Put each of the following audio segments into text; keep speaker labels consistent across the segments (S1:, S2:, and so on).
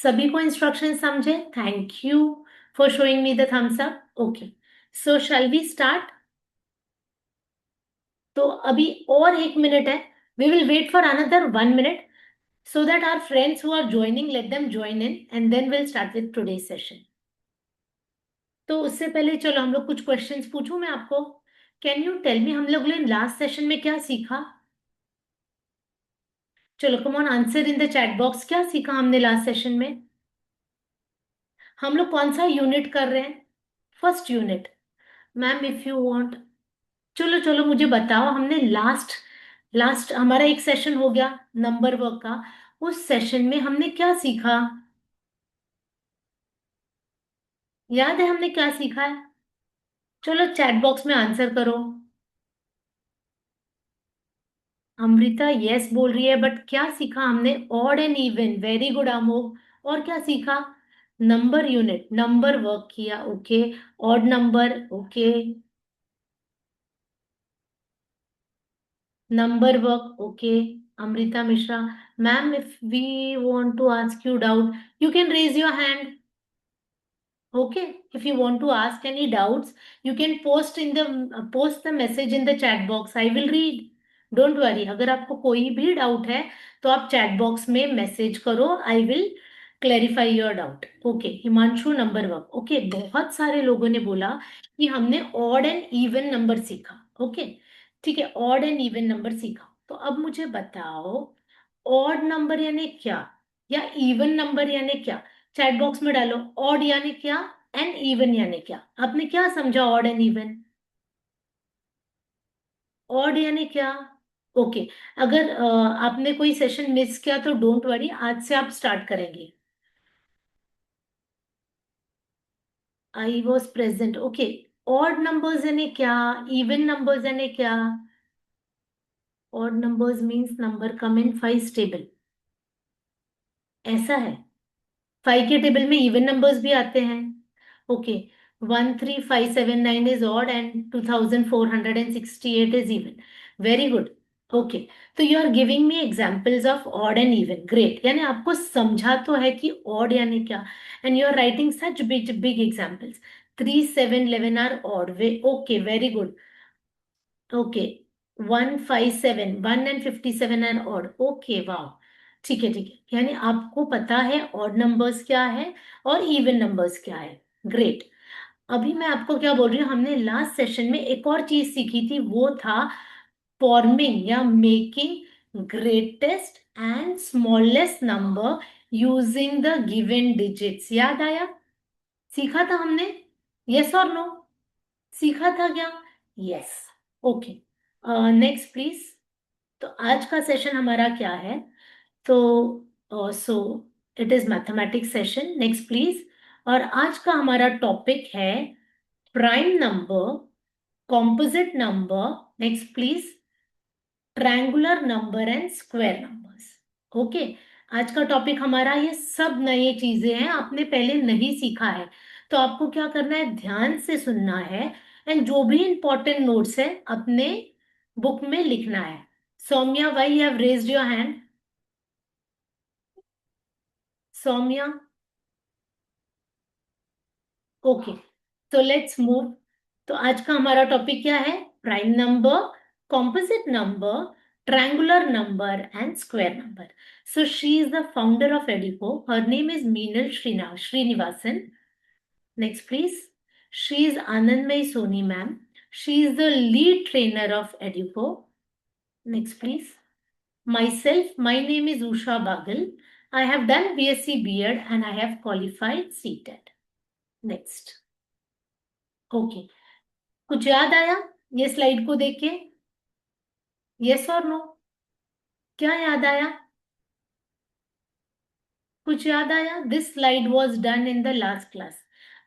S1: सभी को इंस्ट्रक्शन समझे? Thank you for showing me the thumbs up. Okay, so shall we start? तो अभी और 1 मिनट है। We will wait for another 1 minute so that our friends who are joining, let them join in and then we'll start with today's session. तो उससे पहले चलो हम लोग कुछ क्वेश्चंस पूछूं मैं आपको। कैन यू टेल मी हम लोग ने लास्ट सेशन में क्या सीखा? चलो come on, answer in the chat box. क्या सीखा हमने लास्ट सेशन में? हम लोग कौन सा यूनिट कर रहे हैं? First unit. Ma'am if you want, चलो चलो मुझे बताओ, हमने लास्ट लास्ट हमारा एक सेशन हो गया नंबर वर्क का। उस सेशन में हमने क्या सीखा? याद है हमने क्या सीखा है? चलो चैट बॉक्स में आंसर करो। अमृता यस बोल रही है, बट क्या सीखा हमने? Odd and even, very good Amogh. और क्या सीखा? नंबर यूनिट, नंबर वर्क किया, okay. Odd number, okay. Number work, okay. Amrita Mishra, ma'am if we want to ask you doubt you can raise your hand. Okay, if you want to ask any doubts, you can post the message in the chat box. I will read. Don't worry. अगर आपको कोई भी doubt है तो आप chat box में message करो. I will clarify your doubt. Okay, Himanshu number work. Okay, बहुत सारे लोगों ने बोला कि हमने ऑड एंड इवन नंबर सीखा. ओके, ठीक है, ऑड एंड इवन नंबर सीखा. तो अब मुझे बताओ, ऑड नंबर यानी क्या या इवन नंबर यानी क्या? चैट बॉक्स में डालो, ऑड यानी क्या एंड इवन यानी क्या? आपने क्या समझा ऑड एंड इवन? ऑड यानी क्या? ओके, अगर आपने कोई सेशन मिस किया तो डोंट वरी, आज से आप स्टार्ट करेंगे. I was present. Okay, odd numbers यानी क्या, इवन नंबर्स यानी क्या? ऑड नंबर्स मीन्स नंबर कम इन 5 टेबल. ऐसा है, 5 के टेबल में इवन नंबर्स भी आते हैं. Okay, 13579 is odd and 2468 is even. Very good. Okay, तो you are giving me examples of odd and even. Great, यानी आपको समझा तो है कि ऑड यानी क्या, and you are writing such big big examples. 3 7 11 are odd वे. Okay, very good. Okay, 157 1 and 57 are odd. Okay, वाह. ठीक है ठीक है, यानी आपको पता है ऑड नंबर्स क्या है और इवन नंबर्स क्या है. ग्रेट. अभी मैं आपको क्या बोल रही हूँ, हमने लास्ट सेशन में एक और चीज सीखी थी, वो था फॉर्मिंग या making greatest and smallest number using the given digits. याद आया? सीखा था हमने? यस और नो? सीखा था क्या? यस. Okay, next please. तो आज का सेशन हमारा क्या है? तो so it is mathematics session. Next please. और आज का हमारा टॉपिक है prime number, composite number, next please, triangular number and square numbers. Okay, आज का टॉपिक हमारा, ये सब नई चीजें हैं, आपने पहले नहीं सीखा है. तो आपको क्या करना है, ध्यान से सुनना है, एंड जो भी इंपॉर्टेंट नोट्स है अपने बुक में लिखना है. Saumya, why have raised your hand? Saumya, okay, तो लेट्स मूव. तो आज का हमारा टॉपिक क्या है? Prime number, composite number, triangular number and square number. So she is the founder of Educo. Her name is Meenal Srinivasan. Next, please. She is Anandmay Soni, ma'am. She is the lead trainer of Educo. Next, please. Myself, my name is Usha Bagal. I have done BSc B.Ed and I have qualified CTET. Next. Okay. कुछ याद आया ये slide को देख के? Yes और no? क्या याद आया? कुछ याद आया? This slide was done in the last class.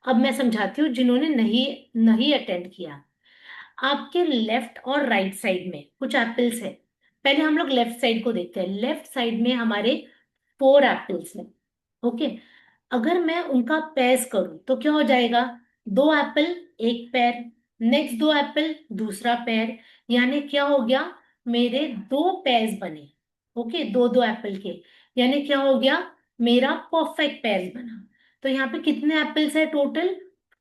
S1: अब मैं समझाती हूँ जिन्होंने नहीं नहीं अटेंड किया. आपके लेफ्ट और राइट साइड में कुछ एप्पल्स है. पहले हम लोग लेफ्ट साइड को देखते हैं. लेफ्ट साइड में हमारे 4 एप्पल्स हैं. ओके, अगर मैं उनका पेयर्स करूं तो क्या हो जाएगा? 2 एप्पल, एक पेयर. नेक्स्ट 2 एप्पल, दूसरा पेयर. यानी क्या हो गया? मेरे 2 पेयर्स बने. ओके, 2 2 एप्पल के. यानी क्या हो गया? मेरा परफेक्ट पेयर बना। तो यहाँ पे कितने एप्पल्स है टोटल?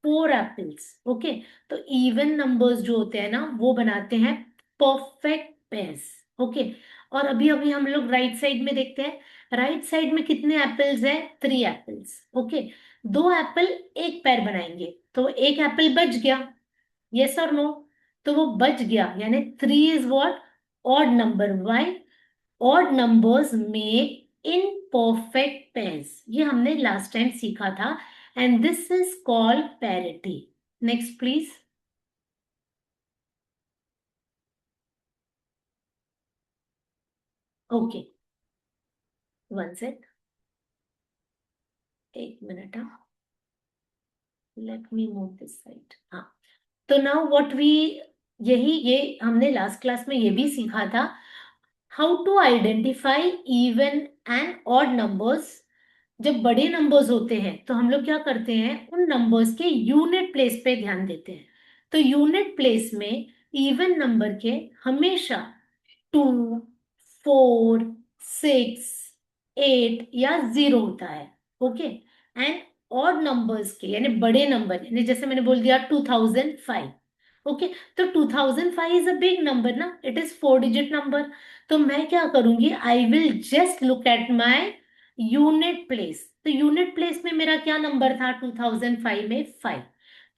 S1: 4 एप्पल्स। ओके। तो इवन नंबर्स जो होते हैं ना वो बनाते हैं परफेक्ट पेयर्स। ओके। और अभी अभी हम लोग राइट साइड में देखते हैं, राइट साइड में कितने एप्पल्स है? 3 एप्पल्स। ओके। 2 एप्पल एक पेयर बनाएंगे तो एक एप्पल बच गया, यस और नो? तो वो बच गया यानी 3 is what? Odd number. Why? odd numbers make imperfect pairs, ये हमने लास्ट टाइम सीखा था, and this is called parity. Next please. Okay, one sec, एक मिनट। हाँ, let me move this side. हाँ, तो नाउ व्हाट वी, यही ये हमने लास्ट क्लास में ये भी सीखा था, how to identify even and odd numbers. जब बड़े नंबर्स होते हैं तो हम लोग क्या करते हैं, उन नंबर्स के यूनिट प्लेस पे ध्यान देते हैं। तो यूनिट प्लेस में इवन नंबर के हमेशा 2, 4, 6, 8 या 0 होता है। ओके। एंड ऑड नंबर्स के यानी बड़े नंबर, यानी जैसे मैंने बोल दिया 2005। ओके। तो 2005 इज अ बिग नंबर ना, इट इज 4 डिजिट नंबर। तो मैं क्या करूंगी, I will just look at my unit place. तो यूनिट प्लेस में मेरा क्या नंबर था 2005 में? 5।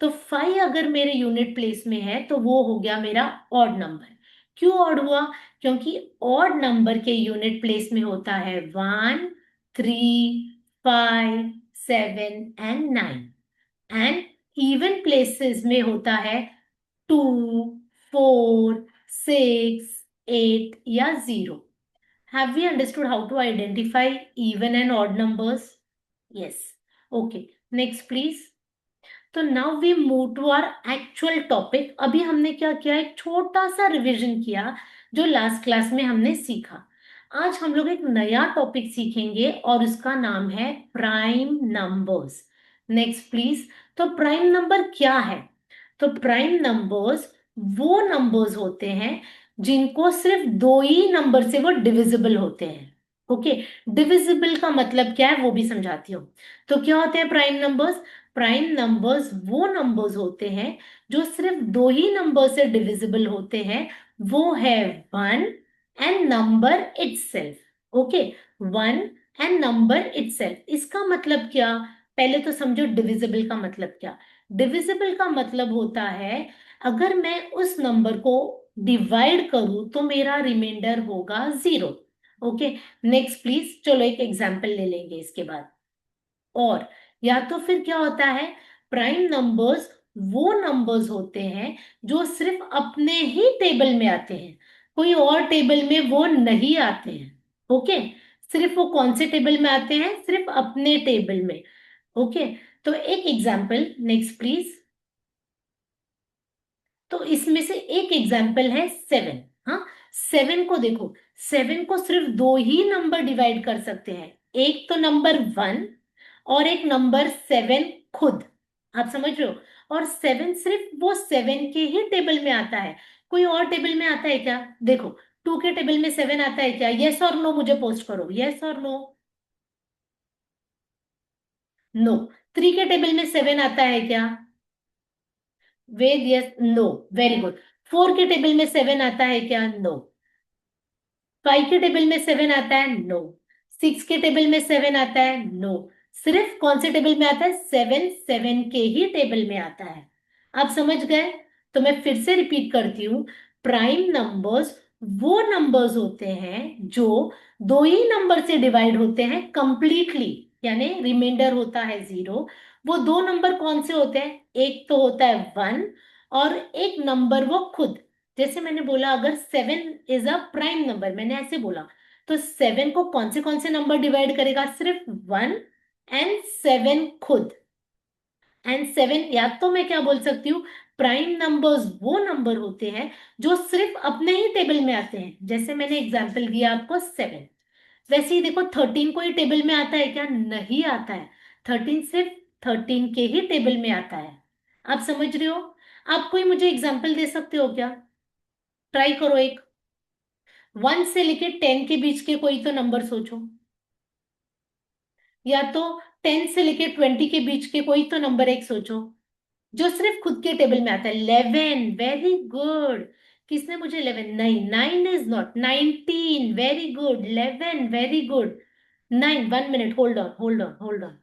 S1: तो 5 अगर मेरे यूनिट प्लेस में है तो वो हो गया मेरा ऑड नंबर। क्यों ऑड हुआ? क्योंकि ऑड नंबर के यूनिट प्लेस में होता है 1, 3, 5, 7 एंड 9, एंड इवन प्लेसेस में होता है 2, 4, 6, 8 या 0। Have we understood how to identify even and odd numbers? Yes. Okay. Next, please. तो now we move to our actual topic. अभी हमने क्या किया, एक छोटा सा रिवीजन किया जो लास्ट क्लास में हमने सीखा। आज हम लोग एक नया टॉपिक सीखेंगे और उसका नाम है प्राइम नंबर्स। Next please. तो प्राइम नंबर क्या है? तो प्राइम नंबर्स वो नंबर्स होते हैं जिनको सिर्फ दो ही नंबर से वो डिविजिबल होते हैं। ओके। डिविजिबल का मतलब क्या है वो भी समझाती हूँ। तो क्या होते हैं प्राइम नंबर्स? प्राइम नंबर्स वो नंबर्स होते हैं जो सिर्फ दो ही नंबर से डिविजिबल होते हैं, वो है 1 and number itself. Okay. 1 and number itself, इसका मतलब क्या? पहले तो समझो डिविजिबल का मतलब क्या। डिविजिबल का मतलब होता है अगर मैं उस नंबर को डिवाइड करूं तो मेरा रिमाइंडर होगा 0। ओके। नेक्स्ट प्लीज, चलो एक एग्जांपल ले लेंगे इसके बाद। और या तो फिर क्या होता है, प्राइम नंबर्स वो नंबर्स होते हैं जो सिर्फ अपने ही टेबल में आते हैं, कोई और टेबल में वो नहीं आते हैं। ओके। सिर्फ वो कौन से टेबल में आते हैं? सिर्फ अपने टेबल में। ओके। तो एक एग्जांपल नेक्स्ट प्लीज। तो इसमें से एक एग्जाम्पल है 7। हाँ, 7 को देखो, 7 को सिर्फ दो ही नंबर डिवाइड कर सकते हैं, एक तो नंबर 1 और एक नंबर 7 खुद। आप समझ रहे हो? और 7 सिर्फ वो 7 के ही टेबल में आता है, कोई और टेबल में आता है क्या? देखो, 2 के टेबल में 7 आता है क्या? यस और नो मुझे पोस्ट करो, यस और नो? नो। 3 के टेबल में 7 आता है क्या? वेद यस नो। Very good. 4 के टेबल में 7 आता है क्या? नो। 5 के टेबल में 7 आता है? नो। 6 के टेबल में 7 आता है? नो। सिर्फ कौन से टेबल में आता है? 7 7 के ही टेबल में आता है। आप समझ गए? तो मैं फिर से रिपीट करती हूँ, प्राइम नंबर्स वो नंबर्स होते हैं जो दो ही नंबर से डिवाइड होते हैं कंप्लीटली, यानी रिमाइंडर होता है 0। वो दो नंबर कौन से होते हैं? एक तो होता है 1 और एक नंबर वो खुद। जैसे मैंने बोला अगर 7 इज अ प्राइम नंबर, मैंने ऐसे बोला, तो 7 को कौन से नंबर डिवाइड करेगा? सिर्फ 1 एंड 7 खुद। एंड 7, या तो मैं क्या बोल सकती हूँ, प्राइम नंबर्स वो नंबर होते हैं जो सिर्फ अपने ही टेबल में आते हैं, जैसे मैंने एग्जांपल दिया आपको 7। वैसे ही देखो 13 कोई टेबल में आता है क्या? नहीं आता है। 13 सिर्फ 13 के ही टेबल में आता है। आप समझ रहे हो? आप कोई मुझे एग्जांपल दे सकते हो क्या? ट्राई करो एक, 1 से लेके 10 के बीच के कोई तो नंबर सोचो। या तो 10 से लेके 20 के बीच के कोई तो नंबर एक सोचो जो सिर्फ खुद के टेबल में आता है। 11, वेरी गुड। किसने मुझे 11? नहीं, 9 is not. 19, very good. 11, very good. 9, 1 minute, hold on, hold on, hold on.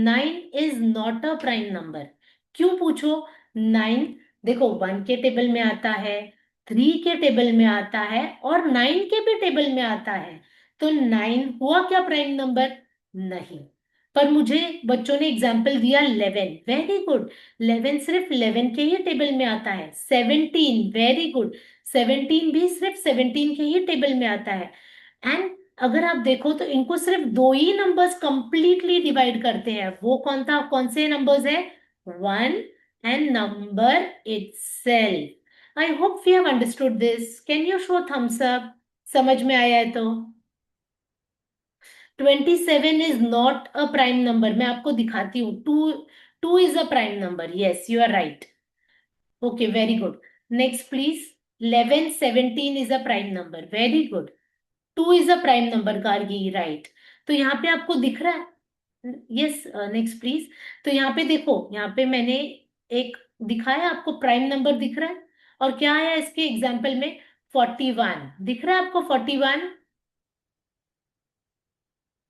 S1: 9 is not a prime number. क्यों पूछो? 9 देखो 1 के टेबल में आता है, 3 के टेबल में आता है और 9 के भी टेबल में आता है। तो 9 हुआ क्या प्राइम नंबर? नहीं। पर मुझे बच्चों ने एग्जाम्पल दिया 11, वेरी गुड। 11 सिर्फ 11 के ही टेबल में आता है। 17, वेरी गुड। 17 भी सिर्फ 17 के ही टेबल में आता है। एंड अगर आप देखो तो इनको सिर्फ दो ही नंबर्स कंप्लीटली डिवाइड करते हैं। वो कौन से नंबर्स है? 1 and number itself. I hope we have understood this. Can you show thumbs up? समझ में आया है तो? 27 is not a prime number. मैं आपको दिखाती हूँ। Two two is a prime number. Yes, you are right. Okay, very good. Next please. 11, 17 is a prime number. Very good. 2 is a prime number, Gargi, right. तो यहाँ पे आपको दिख रहा है? Yes, next please. तो यहाँ पे देखो, यहाँ पे मैंने एक दिखाया आपको, प्राइम नंबर दिख रहा है। और क्या है इसके एग्जाम्पल में? 41 दिख रहा है आपको? 41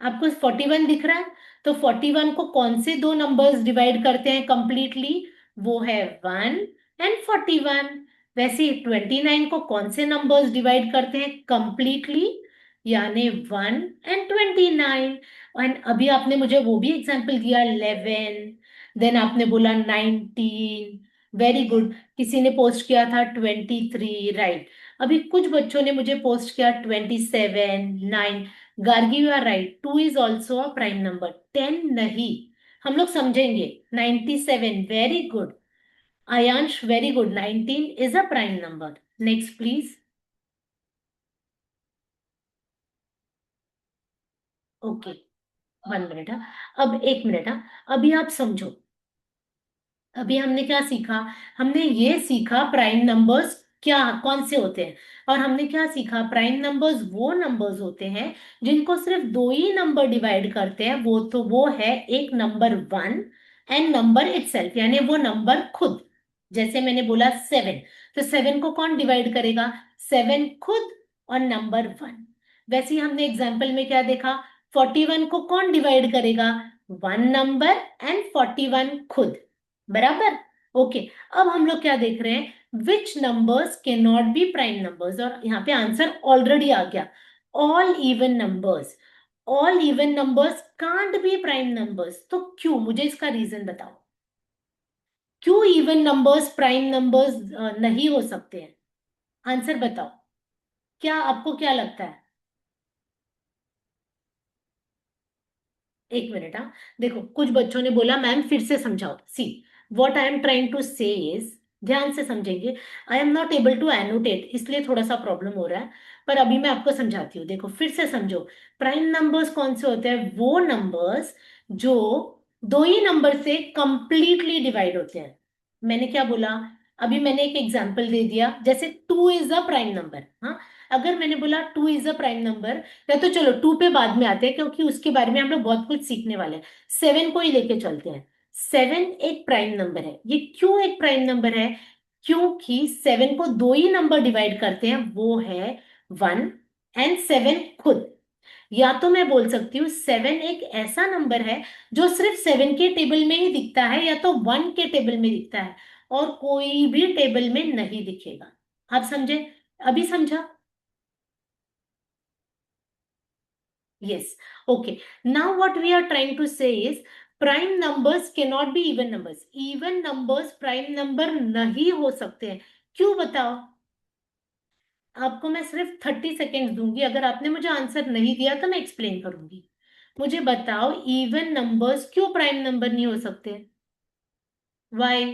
S1: आपको 41 दिख रहा है? तो 41 को कौन से दो नंबर्स डिवाइड करते हैं कंप्लीटली? वो है 1 एंड 41। वैसे 29 को कौन से नंबर्स डिवाइड करते हैं कंप्लीटली? यानी 1 एंड 29। एंड अभी आपने मुझे वो भी एग्जांपल दिया 11, देन आपने बोला 19, वेरी गुड। किसी ने पोस्ट किया था 23, राइट। अभी कुछ बच्चों ने मुझे पोस्ट किया 27, 9। Gargi, you are right. 2 is also a prime number. 10 नहीं। हम लोग समझेंगे। 97, very good. Aayansh, very good. 19 is a prime number. Next please. Okay, 1 minute. अब 1 मिनट। अभी आप समझो। अभी हमने क्या सीखा? हमने ये सीखा प्राइम नंबर्स क्या कौन से होते हैं। और हमने क्या सीखा? प्राइम नंबर्स वो नंबर्स होते हैं जिनको सिर्फ दो ही नंबर डिवाइड करते हैं। वो है एक नंबर 1 एंड नंबर इटसेल्फ, यानी वो नंबर खुद। जैसे मैंने बोला 7, तो 7 को कौन डिवाइड करेगा? 7 खुद और नंबर 1। वैसे ही हमने एग्जाम्पल में क्या देखा? 41 को कौन डिवाइड करेगा? 1 नंबर एंड 41 खुद। बराबर। ओके। अब हम लोग क्या देख रहे हैं? Which numbers can not be prime numbers. और यहाँ पे आंसर ऑलरेडी आ गया। All even numbers. All even numbers can't be prime numbers. तो क्यों? मुझे इसका रीजन बताओ। क्यों इवन नंबर्स प्राइम नंबर्स नहीं हो सकते हैं? आंसर बताओ। क्या आपको क्या लगता है? 1 मिनट। हाँ, देखो कुछ बच्चों ने बोला मैम फिर से समझाओ। See, what I am trying to say is, ध्यान से समझेंगे। I am not able to annotate, इसलिए थोड़ा सा प्रॉब्लम हो रहा है। पर अभी मैं आपको समझाती हूँ। देखो फिर से समझो। प्राइम नंबर्स कौन से होते हैं? वो नंबर्स जो दो ही नंबर से कंप्लीटली डिवाइड होते हैं। मैंने क्या बोला? अभी मैंने एक एग्जाम्पल दे दिया, जैसे 2 इज अ प्राइम नंबर। हाँ, अगर मैंने बोला 2 इज अ प्राइम नंबर, या तो चलो 2 पे बाद में आते हैं क्योंकि उसके बारे में हम लोग बहुत कुछ सीखने वाले हैं। 7 को ही लेके चलते हैं। 7 एक प्राइम नंबर है। ये क्यों एक प्राइम नंबर है? क्योंकि 7 को दो ही नंबर डिवाइड करते हैं, वो है 1 एंड 7 खुद। या तो मैं बोल सकती हूँ 7 एक ऐसा नंबर है जो सिर्फ 7 के टेबल में ही दिखता है, या तो 1 के टेबल में दिखता है, और कोई भी टेबल में नहीं दिखेगा। आप समझे? अभी समझा? Yes. Okay. Now what we are trying to say is prime numbers cannot be even numbers. Even numbers prime number नहीं हो सकते हैं। क्यों बताओ? आपको मैं सिर्फ 30 सेकेंड्स दूंगी। अगर आपने मुझे आंसर नहीं दिया तो मैं एक्सप्लेन करूंगी। मुझे बताओ इवन नंबर्स क्यों प्राइम नंबर नहीं हो सकते? वाई?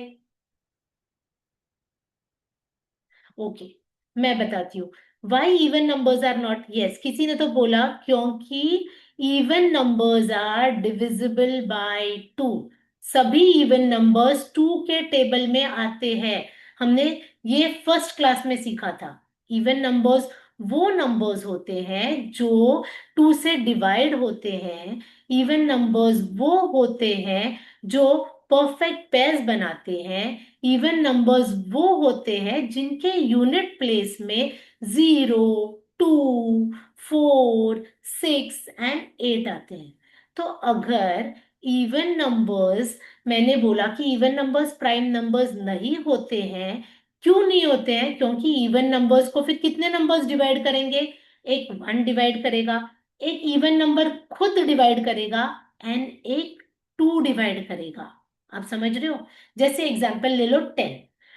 S1: ओके, मैं बताती हूँ। Why even numbers are not. Yes, किसी ने तो बोला क्योंकि even numbers are divisible by 2। सभी इवन नंबर्स 2 के टेबल में आते हैं। हमने ये फर्स्ट क्लास में सीखा था। इवन नंबर्स वो नंबर्स होते हैं जो टू से डिवाइड होते हैं। इवन नंबर्स वो होते हैं जो परफेक्ट पेयर्स बनाते हैं। इवन नंबर्स वो होते हैं जिनके यूनिट प्लेस में 0, 2, 4, 6 एंड 8 आते हैं। तो अगर इवन नंबर्स, मैंने बोला कि इवन नंबर्स प्राइम नंबर्स नहीं होते हैं। क्यों नहीं होते हैं? क्योंकि इवन नंबर्स को फिर कितने नंबर्स डिवाइड करेंगे? एक वन डिवाइड करेगा, एक इवन नंबर खुद डिवाइड करेगा, एंड एक टू डिवाइड करेगा। आप समझ रहे हो? जैसे एग्जांपल ले लो 10।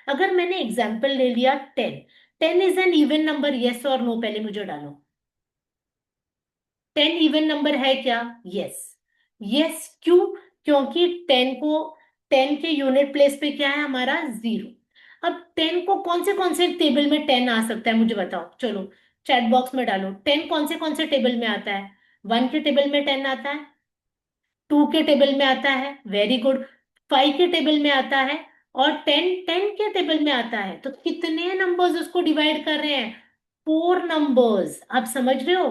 S1: अगर मैंने एग्जांपल ले लिया 10, 10 is an even number, yes और नो पहले मुझे डालो। 10 इवन नंबर है क्या? यस। यस क्यों? क्योंकि 10 को, 10 के यूनिट प्लेस पे क्या है हमारा? 0। अब 10 को कौन से टेबल में 10 आ सकता है मुझे बताओ, चलो चैट बॉक्स में डालो। 10 कौन से टेबल में आता है? 1 के टेबल में 10 आता है, 2 के टेबल में आता है, वेरी गुड, 5 के टेबल में आता है, और 10 के टेबल में आता है। तो कितने नंबर्स उसको डिवाइड कर रहे हैं? 4 नंबर्स। आप समझ रहे हो?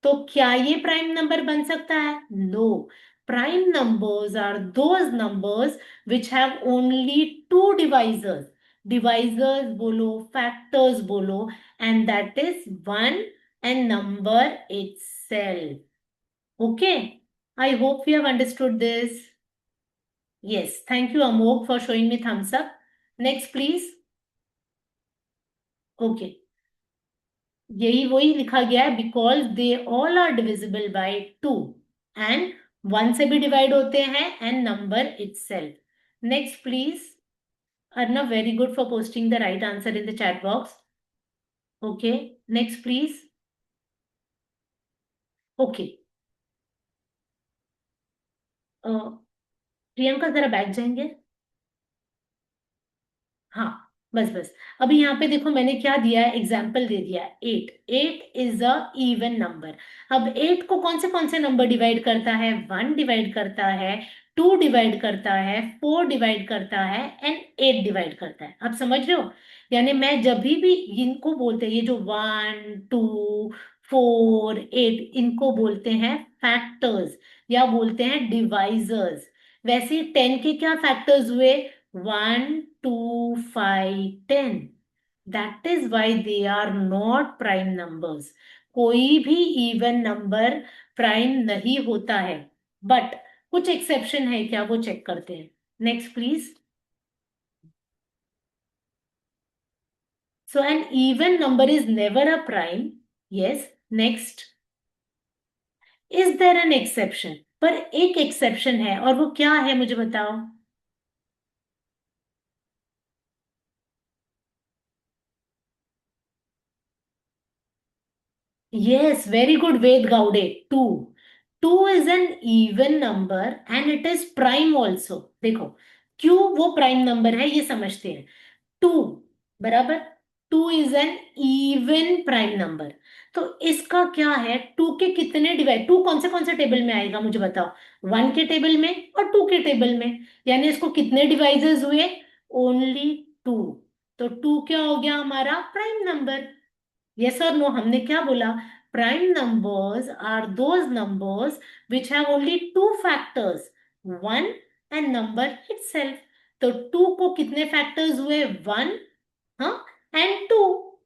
S1: तो क्या ये प्राइम नंबर बन सकता है? No. Prime numbers are those numbers which have only two divisors. Divisors बोलो, फैक्टर्स बोलो, and that is one and number itself. Okay, I hope you have understood this. Yes, thank you Amok for showing me thumbs up. Next please. Okay, यही वही लिखा गया है, because they all are divisible by 2 and 1 से भी divide होते हैं, and number itself. Next please. Arnav, very good for posting the right answer in the chat box. Okay, next please. Okay, Priyanka जरा बैठ जाएंगे। हाँ, बस बस। अभी यहाँ पे देखो मैंने क्या दिया है, एग्जाम्पल दे दिया है 8। 8 इज अ इवन नंबर। अब 8 को कौन से नंबर डिवाइड करता है? 1 डिवाइड करता है, 2 डिवाइड करता है, 4 डिवाइड करता है, एंड 8 डिवाइड करता है। आप समझ रहे हो? यानी मैं जब भी इनको बोलते हैं, ये जो 1, 2, 4, 8, इनको बोलते हैं फैक्टर्स या बोलते हैं डिवाइजर्स। वैसे 10 के क्या फैक्टर्स हुए? 1, 2, 5, 10। That is why they are not prime numbers. कोई भी इवन नंबर प्राइम नहीं होता है, बट कुछ एक्सेप्शन है क्या, वो चेक करते हैं। Next please. So an even number is never a prime. Yes. Next, is there an exception? पर एक एक्सेप्शन है, और वो क्या है मुझे बताओ। Yes, very good, Ved Gaude. 2. 2 is an even number and it is prime also. देखो, क्यों वो प्राइम नंबर है ये समझते हैं। 2 बराबर, 2 is an even prime number. तो इसका क्या है? 2 के कितने डिवाइड, 2 कौन से टेबल में आएगा मुझे बताओ। 1 के टेबल में और 2 के टेबल में। यानी इसको कितने डिवाइजेस हुए? ओनली 2। तो 2 क्या हो गया हमारा? Prime number. यस और नो? हमने क्या बोला? Prime numbers are those numbers which have only two factors, one and number itself. तो टू को कितने फैक्टर्स हुए? वन, हाँ, एंड टू।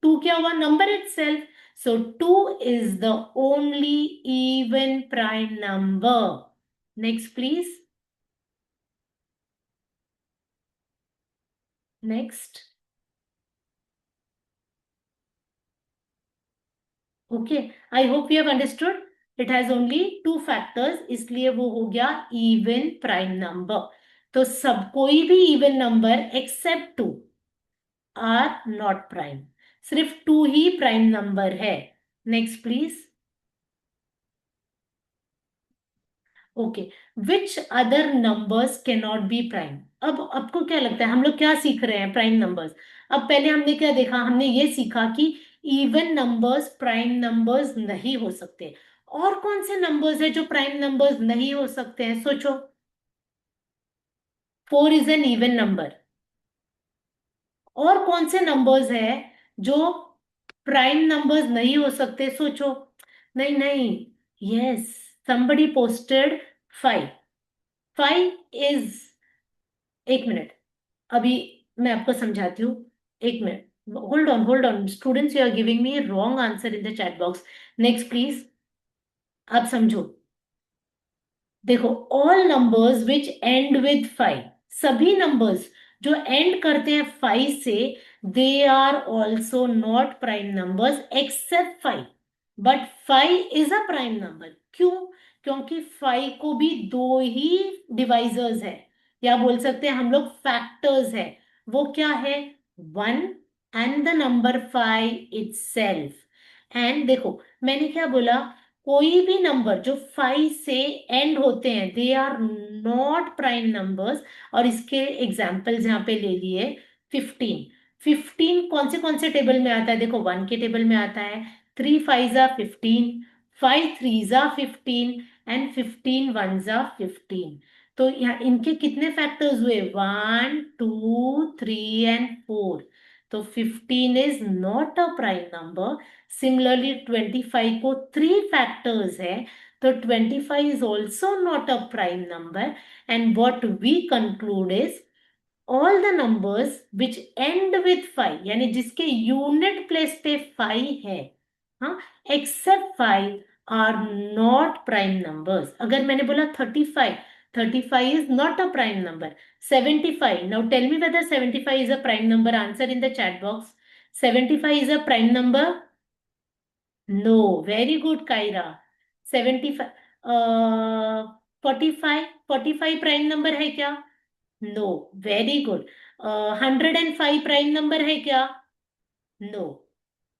S1: टू क्या हुआ? Number itself. So two is the only even prime number. Next please. Next. Okay, I hope you have understood. It has only two factors, इसलिए वो हो गया इवन प्राइम नंबर। तो सब, कोई भी even number except two are not prime. सिर्फ two ही प्राइम नंबर है। Next please. Okay, which other numbers can not be prime? अब आपको क्या लगता है हम लोग क्या सीख रहे हैं प्राइम नंबर्स? अब पहले हमने क्या देखा? हमने ये सीखा कि इवन नंबर्स प्राइम नंबर्स नहीं हो सकते। और कौन से नंबर्स है जो प्राइम नंबर्स नहीं हो सकते हैं? सोचो। 4 इज एन इवन नंबर। और कौन से नंबर्स है जो प्राइम नंबर्स नहीं हो सकते, सोचो। नहीं नहीं, यस, somebody posted 5. 5 इज, एक मिनट, अभी मैं आपको समझाती हूँ, एक minute, hold on students, you are giving me wrong answer in the chat box. Next please, आप समझो। देखो, all numbers which end with 5, सभी नंबर्स जो एंड करते हैं 5 से, they are also not prime numbers except 5। But 5 is a prime number, क्यों? क्योंकि 5 को भी दो ही डिवाइजर्स है, या बोल सकते हैं हम लोग फैक्टर्स है। वो क्या है? 1 and the number 5 itself. And देखो, मैंने क्या बोला, कोई भी नंबर जो 5 से एंड होते हैं, they are not prime numbers. और इसके एग्जाम्पल्स यहाँ पे ले लिए। 15, 15 कौन से टेबल में आता है? देखो, 1 के टेबल में आता है। 3 5 जा 15, 5 3 जा 15, एंड 15 1 जा 15। तो यहाँ इनके कितने फैक्टर्स हुए? 1 2 3 एंड 4। तो 15 is not a prime number. Similarly 25 को 3 फैक्टर्स है, तो 25 is also not a prime number. And what we conclude is all the numbers which end with 5, यानी जिसके यूनिट प्लेस पे 5 है, हाँ, except 5 are not prime numbers. अगर मैंने बोला 35, 35 is not a prime number. 75, now tell me whether 75 is a prime number, answer in the chat box. 75 is a prime number? No, very good Kyra. 75, 45, 45 prime number है क्या? No, very good. 105 prime number है क्या? No.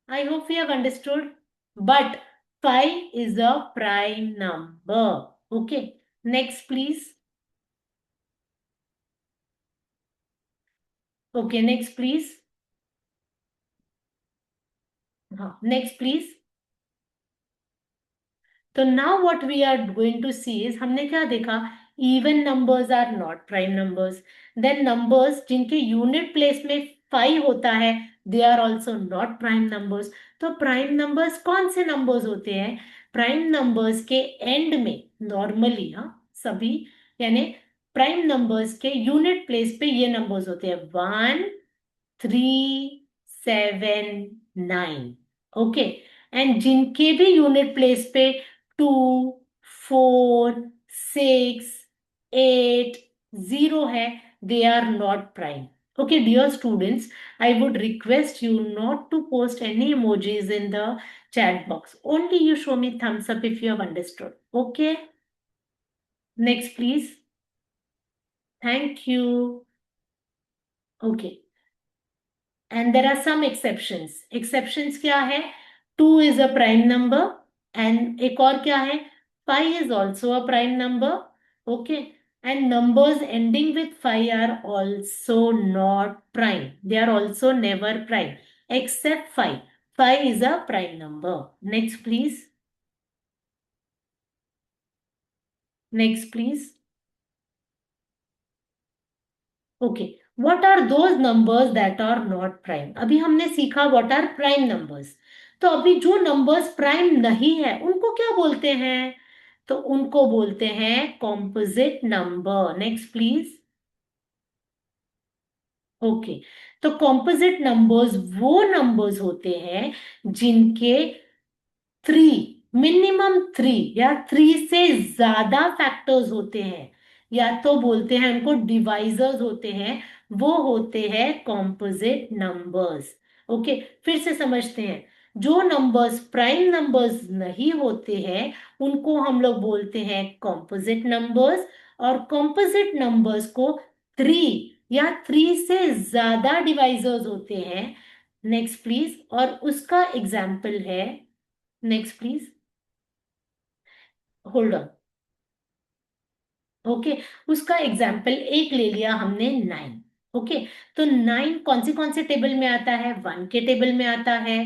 S1: I hope you have understood. But 5 is a prime number. Okay, next please. Okay, next please. हाँ, next please. तो now what we are going to see is, हमने क्या देखा? Even numbers are not prime numbers. Then numbers जिनके unit place में 5 होता है, they are also not prime numbers. तो प्राइम नंबर्स कौन से नंबर्स होते हैं? प्राइम नंबर्स के एंड में नॉर्मली, हाँ, सभी, यानी प्राइम नंबर्स के यूनिट प्लेस पे ये नंबर्स होते हैं, 1 3 7 9। ओके, एंड जिनके भी यूनिट प्लेस पे 2 4 6 8 0 है, they are not prime. Okay, dear students, I would request you not to post any emojis in the chat box. Only you show me thumbs up if you have understood. Okay, next, please. Thank you. Okay. And there are some exceptions. Exceptions क्या है? 2 is a prime number, and एक और क्या है? 5 is also a prime number. Okay, and numbers ending with 5 are also not prime. They are also never prime except 5. 5 is a prime number. Next please. Next please. Okay, what are those numbers that are not prime? अभी हमने सीखा what are prime numbers. तो अभी जो numbers prime नहीं है, उनको क्या बोलते हैं? तो उनको बोलते हैं composite number. Next please. Okay, तो कॉम्पोजिट नंबर्स वो नंबर्स होते हैं जिनके 3, मिनिमम 3 या 3 से ज्यादा फैक्टर्स होते हैं, या तो बोलते हैं उनको डिवाइजर्स होते हैं, वो होते हैं कॉम्पोजिट नंबर्स। ओके, फिर से समझते हैं। जो नंबर्स प्राइम नंबर्स नहीं होते हैं, उनको हम लोग बोलते हैं कॉम्पोजिट नंबर्स। और कॉम्पोजिट नंबर्स को 3 या 3 से ज्यादा डिवाइजर्स होते हैं। नेक्स्ट प्लीज, और उसका एग्जाम्पल है, next please, hold on. Okay, उसका एग्जाम्पल एक ले लिया हमने, 9। ओके, तो 9 कौन से टेबल में आता है? 1 के टेबल में आता है,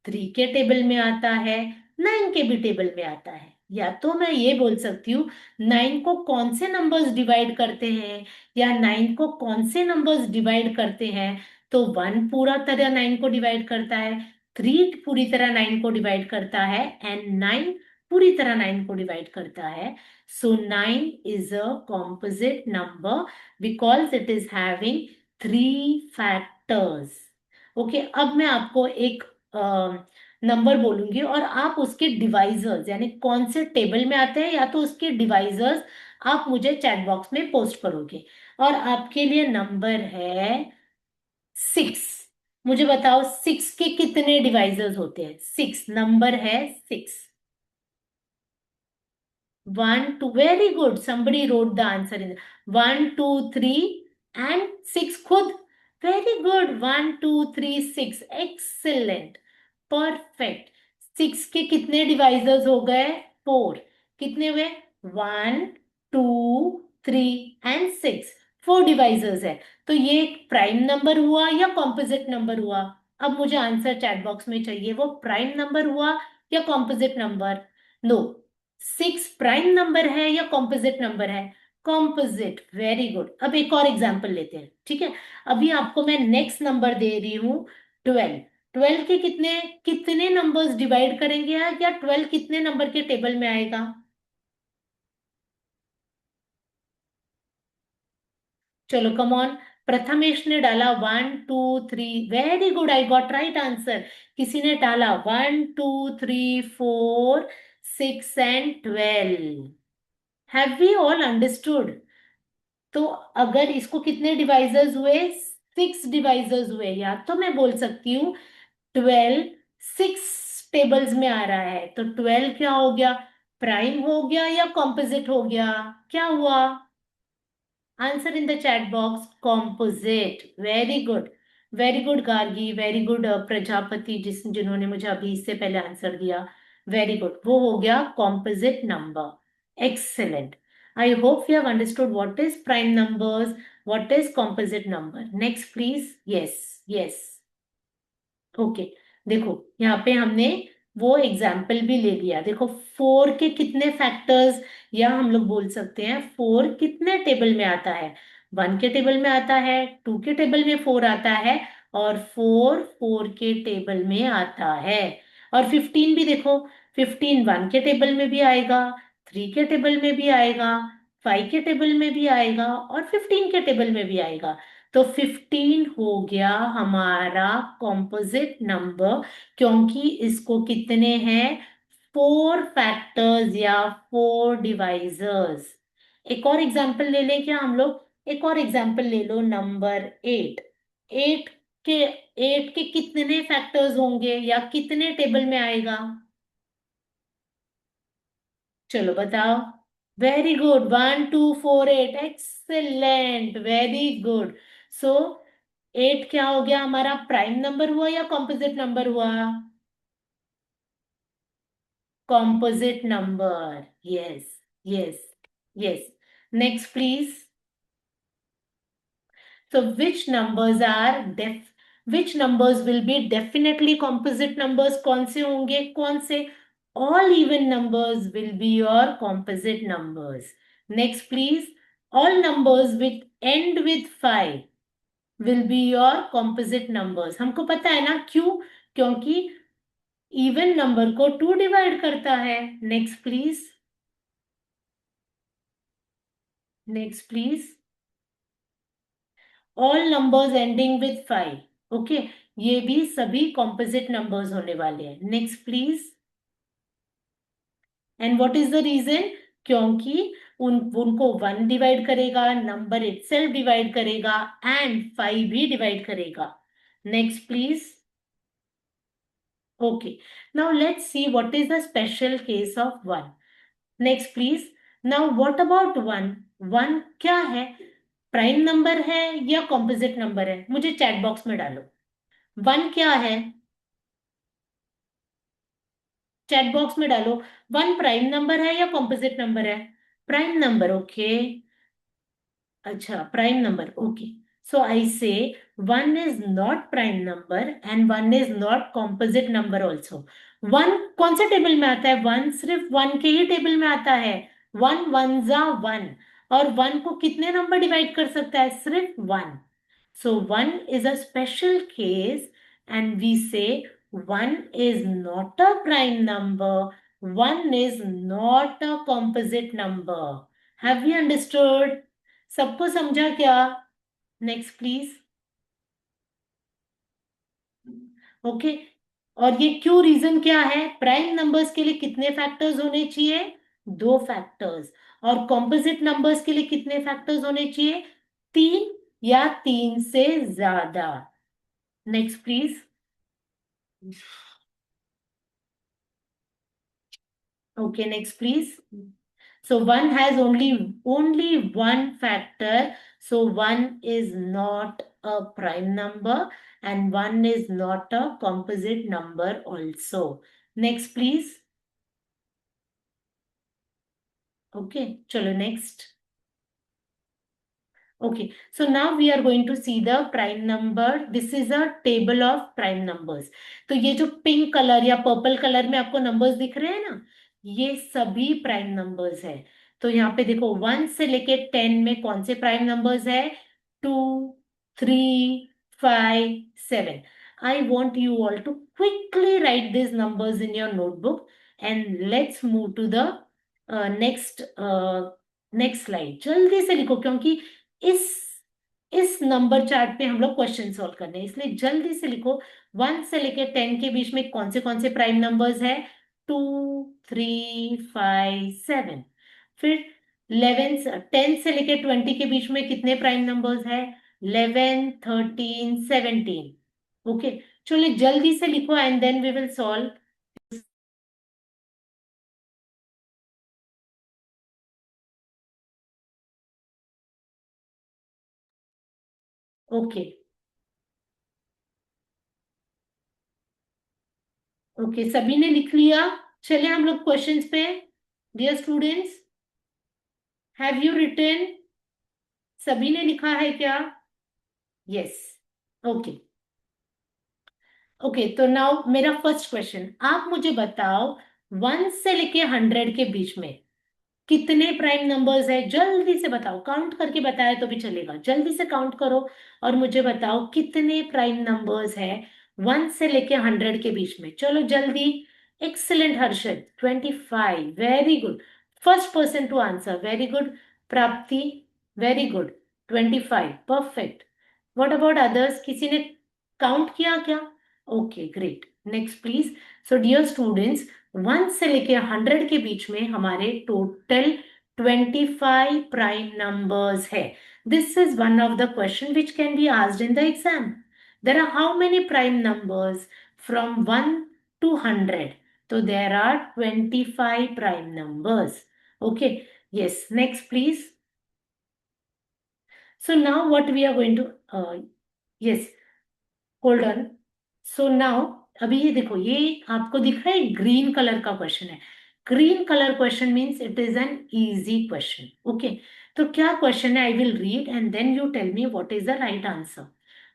S1: 3 के टेबल में आता है, 9 के भी टेबल में आता है। या तो मैं ये बोल सकती हूँ, 9 को कौन से नंबर्स डिवाइड करते हैं, या 9 को कौन से नंबर्स डिवाइड करते हैं? तो 1 पूरा तरह 9 को डिवाइड करता है, 3 पूरी तरह 9 को डिवाइड करता है एंड 9 पूरी तरह 9 को डिवाइड करता है. सो 9 is a composite number because it is having 3 factors. Okay, अब मैं आपको एक नंबर बोलूंगी और आप उसके डिवाइजर्स यानी कौन से टेबल में आते हैं या तो उसके डिवाइजर्स आप मुझे चैट बॉक्स में पोस्ट करोगे. और आपके लिए नंबर है 6. मुझे बताओ 6 के कितने डिवाइजर्स होते हैं. 6 नंबर है 6. 1 2, very good, somebody wrote the answer in 1 2 3 and 6 खुद. Very good, 1 2 3 6, excellent, perfect. 6 के कितने डिवाइजर्स हो गए. 4. कितने हुए. 1 2 3 एंड 6. 4 डिवाइजर्स है. तो ये एक प्राइम नंबर हुआ या कॉम्पोजिट नंबर हुआ. अब मुझे आंसर चैट बॉक्स में चाहिए. वो प्राइम नंबर हुआ या composite number. No, 6 prime number है या कॉम्पोजिट नंबर है. Composite, very good. अब एक और एग्जांपल लेते हैं, ठीक है. अभी आपको मैं नेक्स्ट नंबर दे रही हूं 12. 12 के कितने कितने नंबर्स डिवाइड करेंगे या 12 कितने नंबर के टेबल में आएगा. चलो कम ऑन. प्रथमेश ने डाला 1 2 3, very good, I got right answer. किसी ने डाला 1 2 3 4 6 and 12. Have we all understood. तो अगर इसको कितने डिवाइजर्स हुए. 6 डिवाइजर्स हुए. या तो मैं बोल सकती हूँ 12 6 टेबल्स में आ रहा है. तो 12 क्या हो गया. प्राइम हो गया या कॉम्पोजिट हो गया. क्या हुआ. Answer in the chat box. Composite, very good. Very good Gargi, very good Prajapati जिन्होंने मुझे अभी इससे पहले आंसर दिया. वेरी गुड, वो हो गया composite number. Excellent. I hope you have understood what is prime numbers, what is composite number. Next please. Yes, yes. Okay. देखो यहाँ पे हमने वो एग्जाम्पल भी ले लिया. देखो 4 के कितने फैक्टर्स, या हम लोग बोल सकते हैं 4 कितने टेबल में आता है. 1 के टेबल में आता है, 2 के टेबल में 4 आता है, और 4 के टेबल में आता है. और 15 भी देखो. 15 1 के टेबल में भी आएगा, 3 के टेबल में भी आएगा, 5 के टेबल में भी आएगा, और 15 के टेबल में भी आएगा. तो 15 हो गया हमारा कॉम्पोजिट नंबर, क्योंकि इसको कितने हैं 4 फैक्टर्स या 4 डिवाइजर्स. एक और एग्जांपल ले लें क्या हम लोग. एक और एग्जांपल ले लो, नंबर 8. 8 के 8 के कितने फैक्टर्स होंगे या कितने टेबल में आएगा. चलो बताओ. Very good, 1 2 4 8, excellent, very good. So 8 क्या हो गया हमारा. प्राइम नंबर हुआ या कॉम्पोजिट नंबर हुआ. Composite number. Yes, yes, yes. Next please. So which numbers are which numbers will be definitely composite numbers. कौन से होंगे, कौन से. All even numbers will be your composite numbers. Next please. All numbers which end with 5 will be your composite numbers. हमको पता है ना क्यों. क्योंकि इवन नंबर को 2 डिवाइड करता है. Next please. Next please. All numbers ending with 5. Okay, ये भी सभी कॉम्पोजिट नंबर्स होने वाले हैं. Next please. And what is the reason. क्योंकि उनको 1 डिवाइड करेगा, नंबर इटसेल्फ डिवाइड करेगा, एंड 5 भी डिवाइड करेगा. Next please. Okay. Now let's see what is the special case of 1. Next please. Now what about 1. 1 क्या है. प्राइम नंबर है या कॉम्पोजिट नंबर है. मुझे चैट बॉक्स में डालो. 1 क्या है. चैट बॉक्स में डालो. 1 प्राइम नंबर है या कॉम्पोजिट नंबर है. Prime number. ओके. अच्छा, प्राइम नंबर. ओके. सो आई से 1 is not prime number and 1 is not composite number also. 1 कौन से टेबल में आता है. 1 सिर्फ 1 के ही टेबल में आता है. 1 1 जा 1. और 1 को कितने नंबर डिवाइड कर सकता है. सिर्फ 1. So 1 is a special case and we say 1 is not a prime number. 1 is not a composite number. Have we understood? सबको समझा क्या? Next please. ओके. और ये क्यों रीजन क्या है? प्राइम नंबर्स के लिए कितने फैक्टर्स होने चाहिए? दो फैक्टर्स. और कॉम्पोजिट नंबर्स के लिए कितने फैक्टर्स होने चाहिए? तीन या तीन से ज्यादा. Next please. Okay, next please. So one has only one factor. So one is not a prime number and one is not a composite number also. Next please. Okay, chalo next. Okay, so now we are going to see the prime number. This is a table of prime numbers. तो ये जो pink colour या purple colour में आपको numbers दिख रहे हैं ना, ये सभी प्राइम नंबर्स है. तो यहाँ पे देखो 1 से लेके 10 में कौन से प्राइम नंबर्स है? 2, 3, 5, 7. I want you all to quickly write these numbers in your notebook and let's move to the next slide. जल्दी से लिखो क्योंकि इस इस नंबर चार्ट पे हम लोग क्वेश्चन सॉल्व करने हैं, इसलिए जल्दी से लिखो. 1 से लेके 10 के बीच में कौन से प्राइम नंबर्स है? 2, 3, 5, 7. फिर 10 से लेके 20 के बीच में कितने प्राइम नंबर्स है? 11, 13, 17. ओके, चलिए जल्दी से लिखो and then we will solve. Okay. Okay, सभी ने लिख लिया. चलिए हम लोग क्वेश्चंस पे. Dear students, have you written? सभी ने लिखा है क्या? यस. ओके. ओके, तो नाउ मेरा फर्स्ट क्वेश्चन, आप मुझे बताओ 1 से लेके 100 के बीच में कितने प्राइम नंबर्स है? जल्दी से बताओ. काउंट करके बताया तो भी चलेगा. जल्दी से काउंट करो और मुझे बताओ कितने प्राइम नंबर्स है 1 से लेके 100 के बीच में. चलो जल्दी. Excellent Harshad, 25. Very good. First person to answer. Very good. Prapti, very good. 25. Perfect. What about others? किसी ने काउंट किया क्या? Okay, great. Next please. So dear students, 1 से लेके 100 के बीच में हमारे टोटल 25 प्राइम नंबर्स है. This is one of the question which can be asked in the exam. There are how many prime numbers from 1 to 100? So there are 25 prime numbers. Okay, yes. Next, please. So now what we are going to, yes, hold on. So now अभी ये देखो, ये आपको दिख रहा है green colour का question है. Green colour question means it is an easy question. Okay, तो क्या क्वेश्चन है? I will read and then you tell me what is the right answer.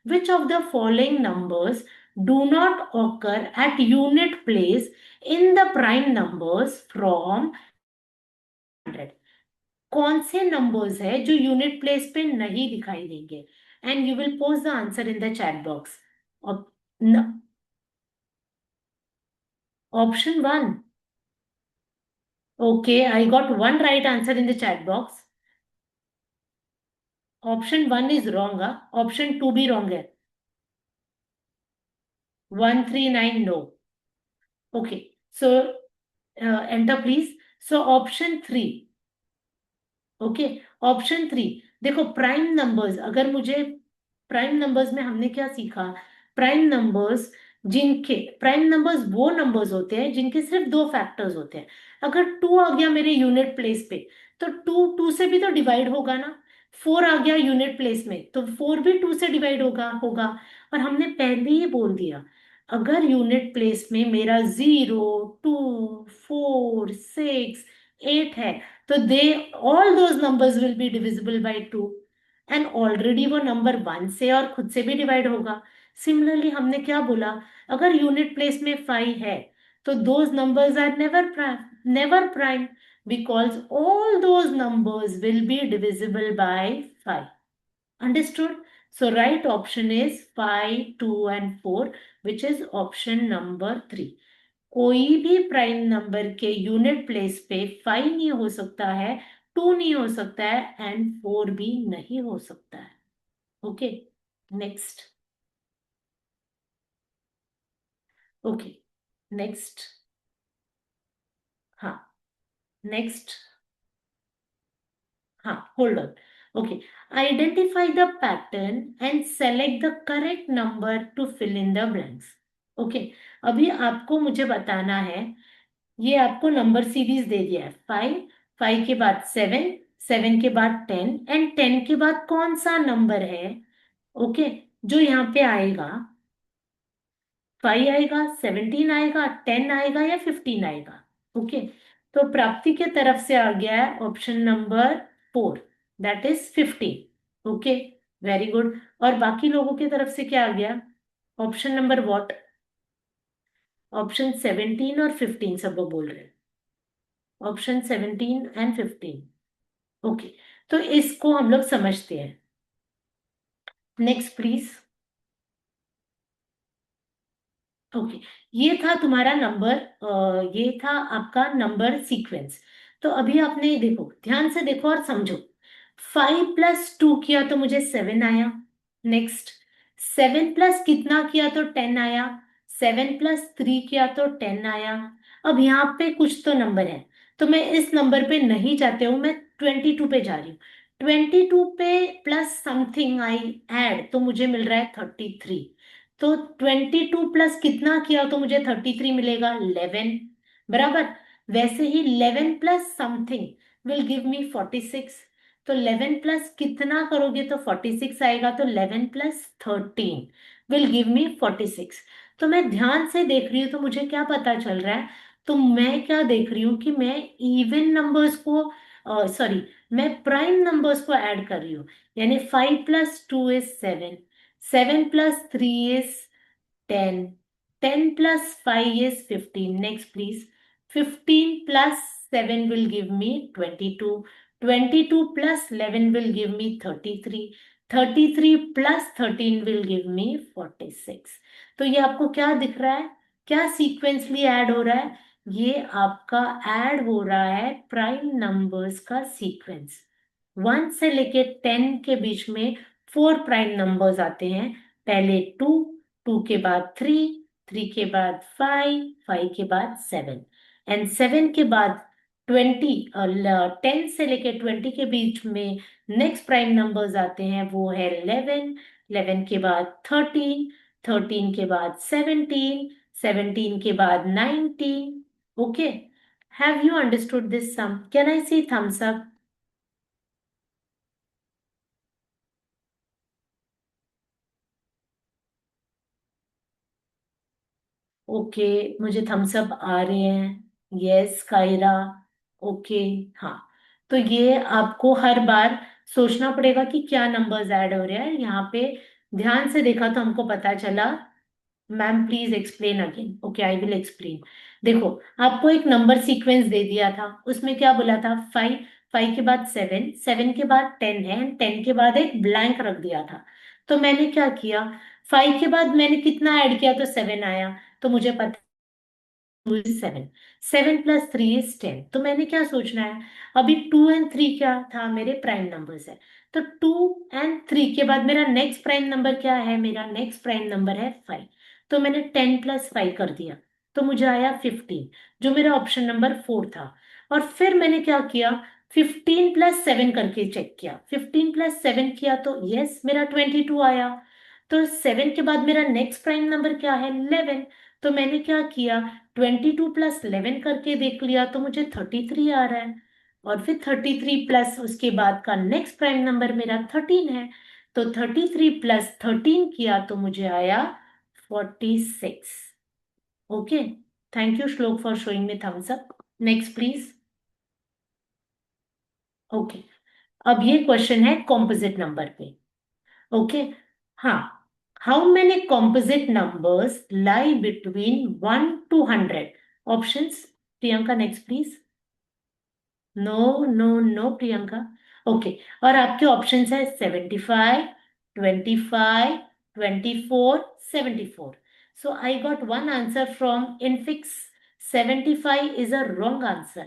S1: Which of the following numbers do not occur at unit place in the prime numbers from 100? कौन से numbers है जो unit place पे नहीं दिखाई देंगे? And you will post the answer in the chat box. Option 1. Okay, I got one right answer in the chat box. Option 1 is wrong. Option 2 भी wrong है. 139 no. Okay, so enter please. So option 3. Okay, option 3. देखो prime numbers, अगर मुझे prime numbers में हमने क्या सीखा? Prime numbers वो नंबर्स होते हैं जिनके सिर्फ दो फैक्टर्स होते हैं. अगर 2 आ गया मेरे यूनिट प्लेस पे तो 2 से भी तो डिवाइड होगा ना. 4 आ गया यूनिट प्लेस में तो 4 भी 2 से डिवाइड होगा. और हमने पहले ही बोल दिया, अगर यूनिट प्लेस में मेरा 0, 2, 4, 6, 8 है तो they all those numbers will be divisible by 2. And already वो नंबर 1 से और खुद से भी डिवाइड होगा. सिमिलरली हमने क्या बोला? अगर यूनिट प्लेस में 5 है तो those numbers are never prime because all those numbers will be divisible by 5. Understood? So right option is 5, 2 and 4 which is option number 3। कोई भी प्राइम नंबर के यूनिट प्लेस पे 5 नहीं हो सकता है, 2 नहीं हो सकता है एंड 4 भी नहीं हो सकता है। Okay, next. Okay, next. हाँ, नेक्स्ट। हाँ, hold on. Okay, identify the pattern and select the correct number to fill in the blanks. Okay, अभी आपको मुझे बताना है, ये आपको नंबर सीरीज दे दिया है, 5, 5 के बाद 7, 7 के बाद 10 एंड 10 के बाद कौन सा नंबर है, ओके, जो यहाँ पे आएगा। 5 आएगा, 17 आएगा, 10 आएगा या 15 आएगा। ओके, तो प्राप्ति के तरफ से आ गया है option number 4, that is 15। Okay, very good. और बाकी लोगों की तरफ से क्या आ गया? Option number what? ऑप्शन 17 और 15 सब लोग बोल रहे हैं, ऑप्शन 17 एंड 15। ओके, तो इसको हम लोग समझते हैं। Next please. ओके, ये था तुम्हारा नंबर, ये था आपका नंबर सीक्वेंस। तो अभी आपने देखो, ध्यान से देखो और समझो। 5 + 2 किया तो मुझे 7 आया। नेक्स्ट, 7 प्लस कितना किया तो 10 आया। 7 + 3 किया तो 10 आया। अब यहाँ पे कुछ तो नंबर है, तो मैं इस नंबर पे नहीं जाते हूँ, मैं 22 पे जा रही हूँ। 22 पे प्लस समथिंग आई ऐड तो मुझे मिल रहा है 33। तो 22 प्लस कितना किया तो मुझे 33 मिलेगा, 11। बराबर। वैसे ही 11 plus something will give me 46। तो 11 प्लस कितना करोगे तो 46 आएगा, तो 11 + 13 विल गिव मी 46। तो मैं ध्यान से देख रही हूँ तो मुझे क्या पता चल रहा है, तो मैं क्या देख रही हूँ कि मैं इवन नंबर्स को, सॉरी, मैं प्राइम नंबर्स को ऐड कर रही हूँ। यानी 5 + 2 is 7, 7 + 3 is 10, 10 + 5 is 15. Next, please. 15 plus 7 will give me 22. 22 plus 11 will give me 33. 33 plus 13 will give me 46. तो ये आपको क्या दिख रहा है? क्या सीक्वेंसली ऐड हो रहा है? ये आपका ऐड हो रहा है प्राइम नंबर्स का सीक्वेंस। 1 से लेके 10 के बीच में 4 प्राइम नंबर्स आते हैं। पहले 2, 2 के बाद 3, 3 के बाद 5, 5 के बाद 7 एंड 7 के बाद 20, 10 से लेके 20 के बीच में नेक्स्ट प्राइम नंबर्स आते हैं, वो है 11, 11 के बाद 13, 13 के बाद 17, 17 के बाद 19। Okay, have you understood this sum? Can I see thumbs up? Okay, मुझे थम्स अप आ रहे हैं। यस कायरा। ओके। हाँ, तो ये आपको हर बार सोचना पड़ेगा कि क्या नंबर्स ऐड हो रहे हैं यहाँ पे। ध्यान से देखा तो हमको पता चला। Ma'am please explain again. Okay, I will explain. देखो, आपको एक नंबर सीक्वेंस दे दिया था, उसमें क्या बोला था? 5, 5 के बाद 7, 7 के बाद 10 है, 10 के बाद एक ब्लैंक रख दिया था। तो मैंने क्या किया, 5 के बाद मैंने कितना ऐड किया तो 7 आया। तो मुझे पता 7, 7 + 3 is 10। तो मैंने क्या सोचना है, अभी 2 और 3 क्या था, मेरे प्राइम नंबर्स है। तो 2 और 3 के बाद मेरा नेक्स्ट प्राइम नंबर क्या है? मेरा नेक्स्ट प्राइम नंबर है 5। तो मैंने 10 + 5 कर दिया, तो मुझे आया 15, जो मेरा ऑप्शन नंबर 4 था। और फिर मैंने क्या किया, 15 + 7 करके चेक किया। 15 + 7 किया तो यस, मेरा 22 आया। तो 7 के बाद मेरा नेक्स्ट प्राइम नंबर क्या है? 11। तो मैंने क्या किया, 22 + 11 करके देख लिया तो मुझे 33 आ रहा है। और फिर 33 प्लस उसके बाद का नेक्स्ट प्राइम नंबर मेरा 13 है। तो 33 + 13 किया तो मुझे आया 46। Okay, thank you Shlok for showing me thumbs up. Next please. Okay, अब ये क्वेश्चन है कॉम्पोजिट नंबर पे। ओके, हाँ, how many composite numbers lie between 1 to 100? Options, Priyanka next please. No, no, no Priyanka. Okay, और आपके ऑप्शंस है 75, 25, 24, 74। So I got one answer from Infix. 75 is a wrong answer.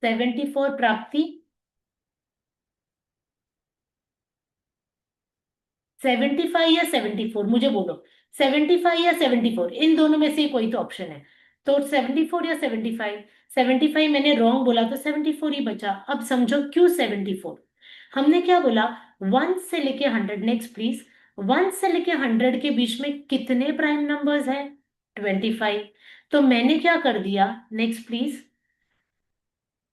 S1: 74 प्राप्ति, 75 या 74 मुझे बोलो, 75 या 74, इन दोनों में से कोई तो ऑप्शन है। तो 74 या 75, 75 मैंने रॉन्ग बोला तो 74 ही बचा। अब समझो क्यों 74। हमने क्या बोला, 1 से लेके 100, नेक्स्ट प्लीज। 1 से लेके 100 के बीच में कितने प्राइम नंबर्स है? 25। तो मैंने क्या कर दिया, नेक्स्ट प्लीज,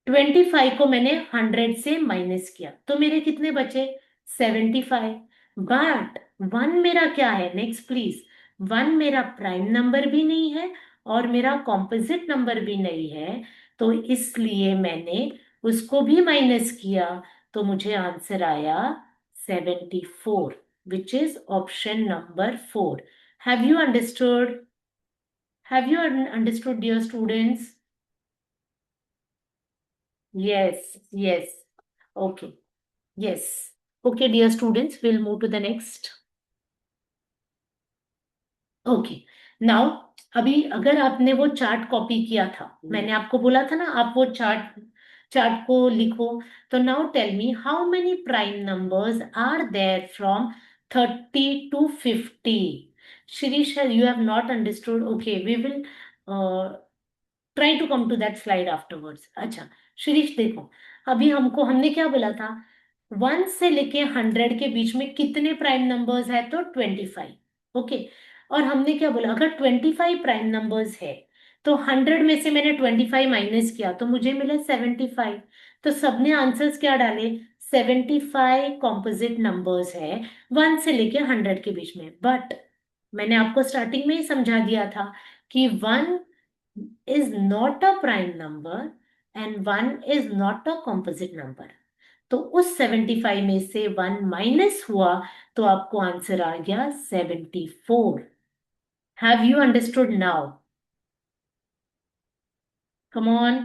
S1: 25 को मैंने 100 से माइनस किया तो मेरे कितने बचे? 75। बट 1 मेरा क्या है, नेक्स्ट प्लीज, 1 मेरा प्राइम नंबर भी नहीं है और मेरा कॉम्पोजिट नंबर भी नहीं है, तो इसलिए मैंने उसको भी माइनस किया। तो मुझे आंसर आया 74, which is option number 4। Have you understood? Have you understood dear students? Yes, yes. Okay. Yes. Okay, dear students, we'll move to the next. Okay, now अभी अगर आपने वो चार्ट कॉपी किया था, मैंने आपको बोला था ना आप वो चार्ट चार्ट को लिखो। तो now tell me how many prime numbers are there from 30 to 50। Shirish, you have not understood, okay, we will try to come to that slide afterwards. अच्छा शिरीष देखो, अभी हमने क्या बोला था, 1 से लेके 100 के बीच में कितने प्राइम नंबर्स है? तो 25। ओके, और हमने क्या बोला, अगर 25 प्राइम नंबर्स है तो 100 में से मैंने 25 माइनस किया तो मुझे मिला 75। तो सबने आंसर्स क्या डाले? 75 कॉम्पोजिट नंबर्स है 1 से लेके 100 के बीच में। बट मैंने आपको स्टार्टिंग में ही समझा दिया था कि 1 is not a prime number and 1 is not a composite number। तो उस 75 में से 1 माइनस हुआ तो आपको आंसर आ गया 74। Have you understood now? Come on,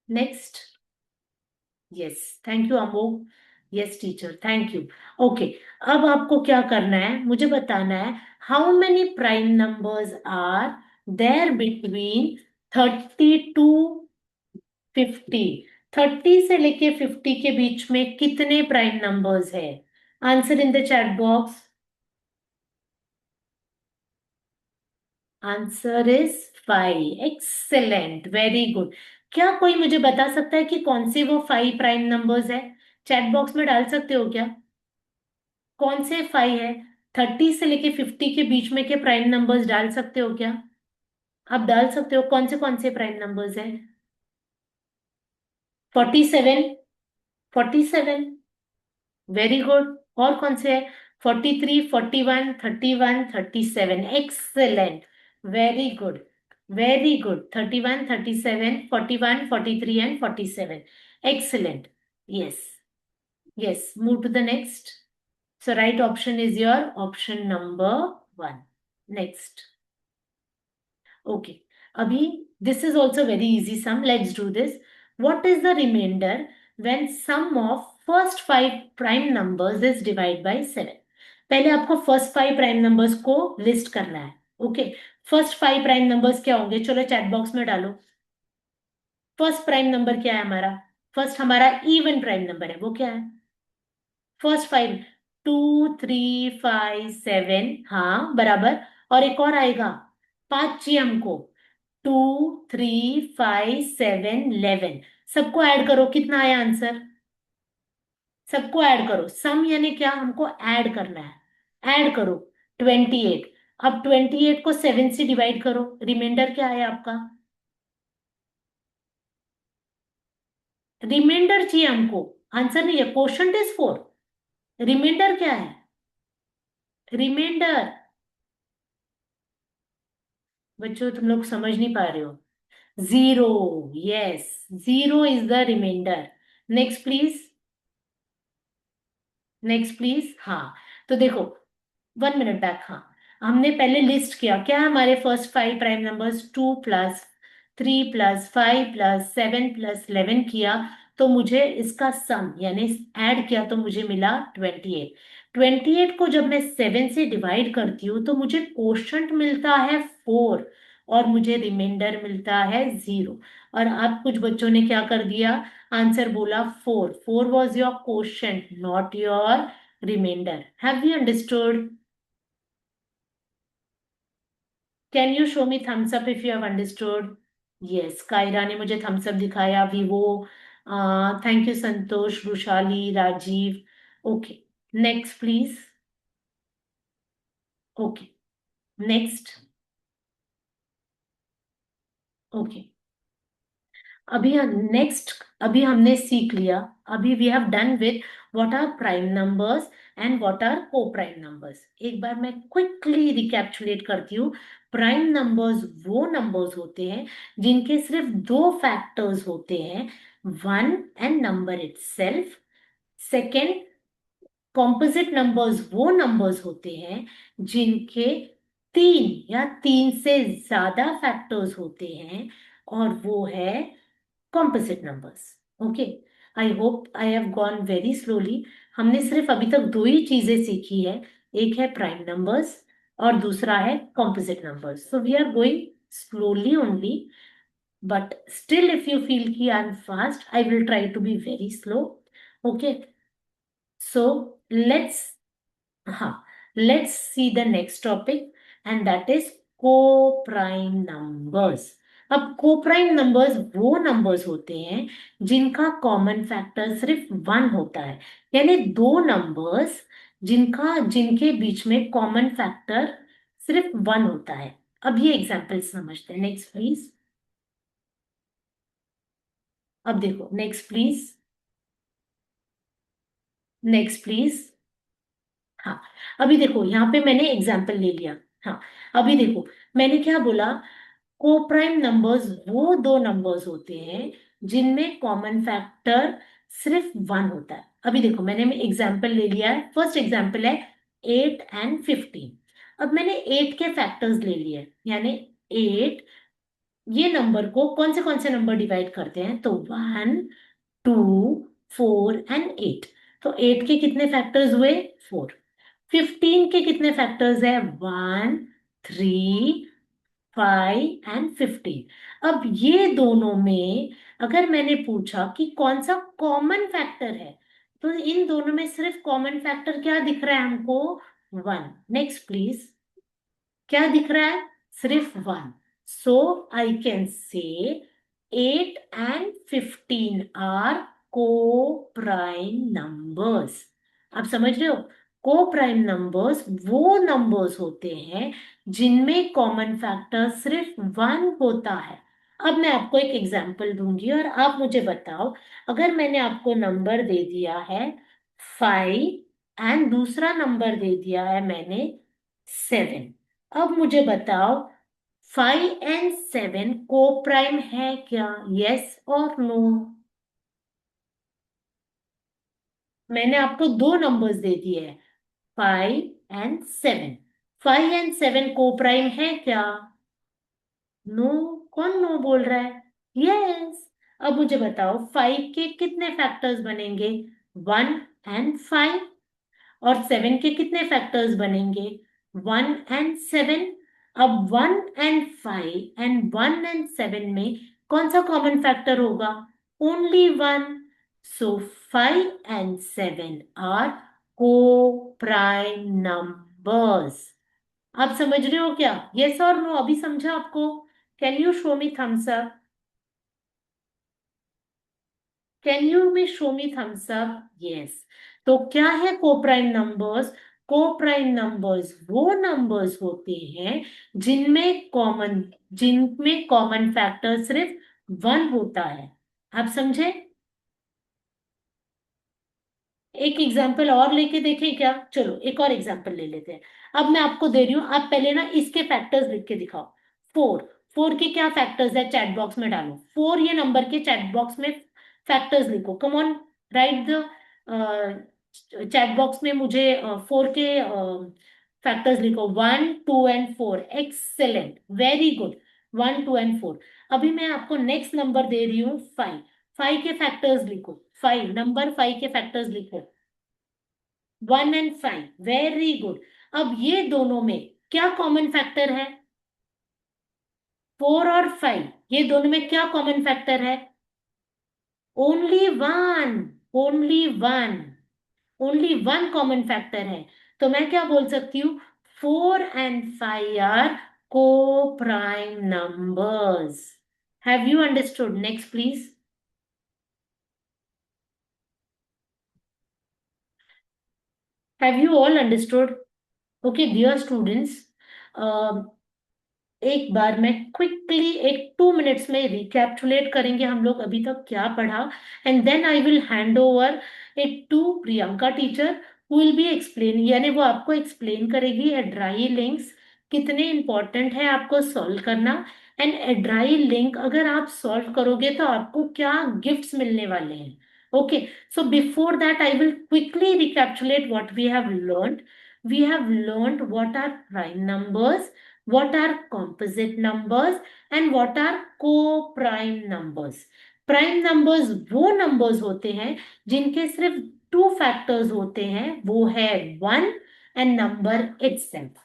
S1: next. Yes, thank you Amok. Yes teacher, thank you. Okay, अब आपको क्या करना है, मुझे बताना है how many prime numbers are there between 30 to 50। 30 से लेके 50 के बीच में कितने प्राइम नंबर्स है? Answer in the chat box. Answer is 5। Excellent, very good. क्या कोई मुझे बता सकता है कि कौन से वो 5 प्राइम नंबर्स है? चैट बॉक्स में डाल सकते हो क्या? कौन से 5 है? 30 से लेके 50 के बीच में के प्राइम नंबर्स डाल सकते हो क्या? आप डाल सकते हो, कौन से प्राइम नंबर्स है? 47। 47, वेरी गुड। और कौन से है? 43, 41, 31, 37। Excellent, very good, very good. 31, 37, 41, 43 and 47। Excellent. Yes, yes, move to the next. So right option is your option number 1। Next. Okay, अभी this is also very easy sum, let's do this. What is the reminder when sum of first 5 prime numbers is divide by 7? पहले आपको first 5 prime numbers को list करना है। Okay, first 5 prime numbers क्या होंगे? चलो chat box में डालो। फर्स्ट प्राइम नंबर क्या है हमारा? फर्स्ट हमारा इवन प्राइम नंबर है, वो क्या है? फर्स्ट 5, 2, 3, 5, 7, हाँ बराबर। और एक और आएगा, 5 चाहिए हमको। 2, 3, 5, 7, 11। सबको ऐड करो, कितना आया आंसर? सबको ऐड करो, सम यानी क्या, हमको ऐड करना है। ऐड करो, 28। अब 28 को 7 से डिवाइड करो, रिमाइंडर क्या है आपका? रिमाइंडर चाहिए हमको, आंसर नहीं है। क्वोशंट इज 4, रिमाइंडर क्या है? रिमाइंडर, बच्चों तुम लोग समझ नहीं पा रहे हो। 0, yes, 0 is the reminder. Next please, next please. हाँ, तो देखो, 1 मिनट बैक। हाँ, हमने पहले लिस्ट किया क्या है हमारे फर्स्ट 5 प्राइम नंबर्स, 2 + 3 + 5 + 7 + 11 किया। तो मुझे इसका सम यानी ऐड किया तो मुझे मिला 28। 28 को जब मैं 7 से डिवाइड करती हूँ तो मुझे कोशंट मिलता है 4 और मुझे रिमाइंडर मिलता है 0। और आप कुछ बच्चों ने क्या कर दिया, आंसर बोला 4। 4 was your quotient, not your reminder. Have you understood? Can you show me thumbs up if you have understood? Yes, Kayra ने मुझे थम्स अप दिखाया, Vivo. Thank you Santosh, Rushali, Rajeev. Okay, next please. Okay, next. Okay, अभी next, अभी हमने सीख लिया, अभी we have done with what are prime numbers and what are को प्राइम नंबर्स। एक बार मैं क्विकली रिकैप्चुलेट करती हूँ। प्राइम नंबर्स वो नंबर्स होते हैं जिनके सिर्फ दो फैक्टर्स होते हैं, one and number itself. Second, composite numbers वो नंबर्स होते हैं जिनके तीन या तीन से ज्यादा फैक्टर्स होते हैं, और वो है composite numbers. Okay, I hope I have gone very slowly. हमने सिर्फ अभी तक दो ही चीजें सीखी है, एक है प्राइम नंबर्स और दूसरा है composite numbers. So we are going slowly only, but still if you feel कि I am fast, I will try to be very slow. Okay, so let's, हाँ, let's see the next topic, and that is co prime numbers. अब co prime numbers वो numbers होते हैं जिनका common factor सिर्फ one होता है, यानी दो नंबर्स जिनका जिनके बीच में कॉमन फैक्टर सिर्फ वन होता है। अब ये एग्जांपल समझते हैं। Next please. अब देखो, नेक्स्ट प्लीज, नेक्स्ट प्लीज। हाँ, अभी देखो यहाँ पे मैंने एग्जाम्पल ले लिया। हाँ, अभी देखो मैंने क्या बोला, को प्राइम नंबर्स वो दो नंबर्स होते हैं जिनमें कॉमन फैक्टर सिर्फ वन होता है। अभी देखो मैंने एग्जाम्पल ले लिया है, फर्स्ट एग्जाम्पल है 8 and 15। अब मैंने 8 के फैक्टर्स ले लिए, यानी 8, ये नंबर कौन से नंबर डिवाइड करते हैं, तो 1, 2, 4 and 8। तो 8 के कितने फैक्टर्स हुए, 4। 15 के कितने फैक्टर्स है, 1, 3, 5 and 15। अब ये दोनों में अगर मैंने पूछा कि कौन सा कॉमन फैक्टर है, तो इन दोनों में सिर्फ कॉमन फैक्टर क्या दिख रहा है हमको, वन। Next please. क्या दिख रहा है, सिर्फ one. So I can say 8 and 15 are को प्राइम नंबर्स। आप समझ रहे हो, को प्राइम नंबर्स वो नंबर्स होते हैं जिनमें कॉमन फैक्टर सिर्फ वन होता है। अब मैं आपको एक एग्जांपल दूंगी और आप मुझे बताओ, अगर मैंने आपको नंबर दे दिया है 5 एंड दूसरा नंबर दे दिया है मैंने 7, अब मुझे बताओ 5 and 7 को प्राइम है क्या, यस और नो? मैंने आपको दो नंबर्स दे दिए हैं, 5 and 7। 5 and 7 को प्राइम है क्या, नो? कौन नो बोल रहा है, यस। अब मुझे बताओ 5 के कितने फैक्टर्स बनेंगे, 1 and 5। और 7 के कितने फैक्टर्स बनेंगे, 1 and 7। अब 1 and 5 and 1 and 7 में कौन सा कॉमन फैक्टर होगा, only one. So 5 and 7 are को प्राइम नंबर्स। आप समझ रहे हो क्या, यस और नो? अभी समझा आपको? Can you show me thumbs up? Can you me show me thumbs up? Yes. तो क्या है कोप्राइम नंबर्स? कोप्राइम नंबर्स वो नंबर्स होते हैं जिनमें कॉमन फैक्टर सिर्फ वन होता है। आप समझे? एक एग्जाम्पल और लेके देखें क्या, चलो एक और एग्जाम्पल ले लेते हैं। अब मैं आपको दे रही हूं, आप पहले ना इसके फैक्टर्स लिख के दिखाओ। 4, 4 के क्या फैक्टर्स है, चैट बॉक्स में डालो। 4 ये नंबर के चैट बॉक्स में फैक्टर्स लिखो, come on, right the chat box में मुझे 4 के फैक्टर्स लिखो, 1, 2 and 4। Excellent, very good, 1, 2 and 4। अभी मैं आपको नेक्स्ट नंबर दे रही हूँ 5। 5 के फैक्टर्स लिखो, 5 नंबर 5 के फैक्टर्स लिखो। 1 and 5, वेरी गुड। अब ये दोनों में क्या कॉमन फैक्टर है? 4 और 5, ये दोनों में क्या कॉमन फैक्टर है? Only one, only one, only one common factor है। तो मैं क्या बोल सकती हूँ? 4 and 5 आर को prime numbers. Have you understood? Next please. Have you all understood? Okay dear students, एक बार मैं क्विकली एक 2 मिनट्स में रिकैप्चुलेट करेंगे हम लोग अभी तक क्या पढ़ा, and then I will hand over it to Priyanka teacher, who will be explain, यानी वो आपको एक्सप्लेन करेगी एड्राई लिंक्स कितने इंपॉर्टेंट है आपको सॉल्व करना। एंड एड्राई लिंक अगर आप सॉल्व करोगे तो आपको क्या गिफ्ट्स मिलने वाले हैं। Okay, so before that I will quickly recapitulate what we have learned. We have learned what are prime numbers, what are composite numbers, and what are co-prime numbers. Prime numbers वो numbers होते हैं जिनके सिर्फ 2 factors होते हैं, वो है 1 and number itself.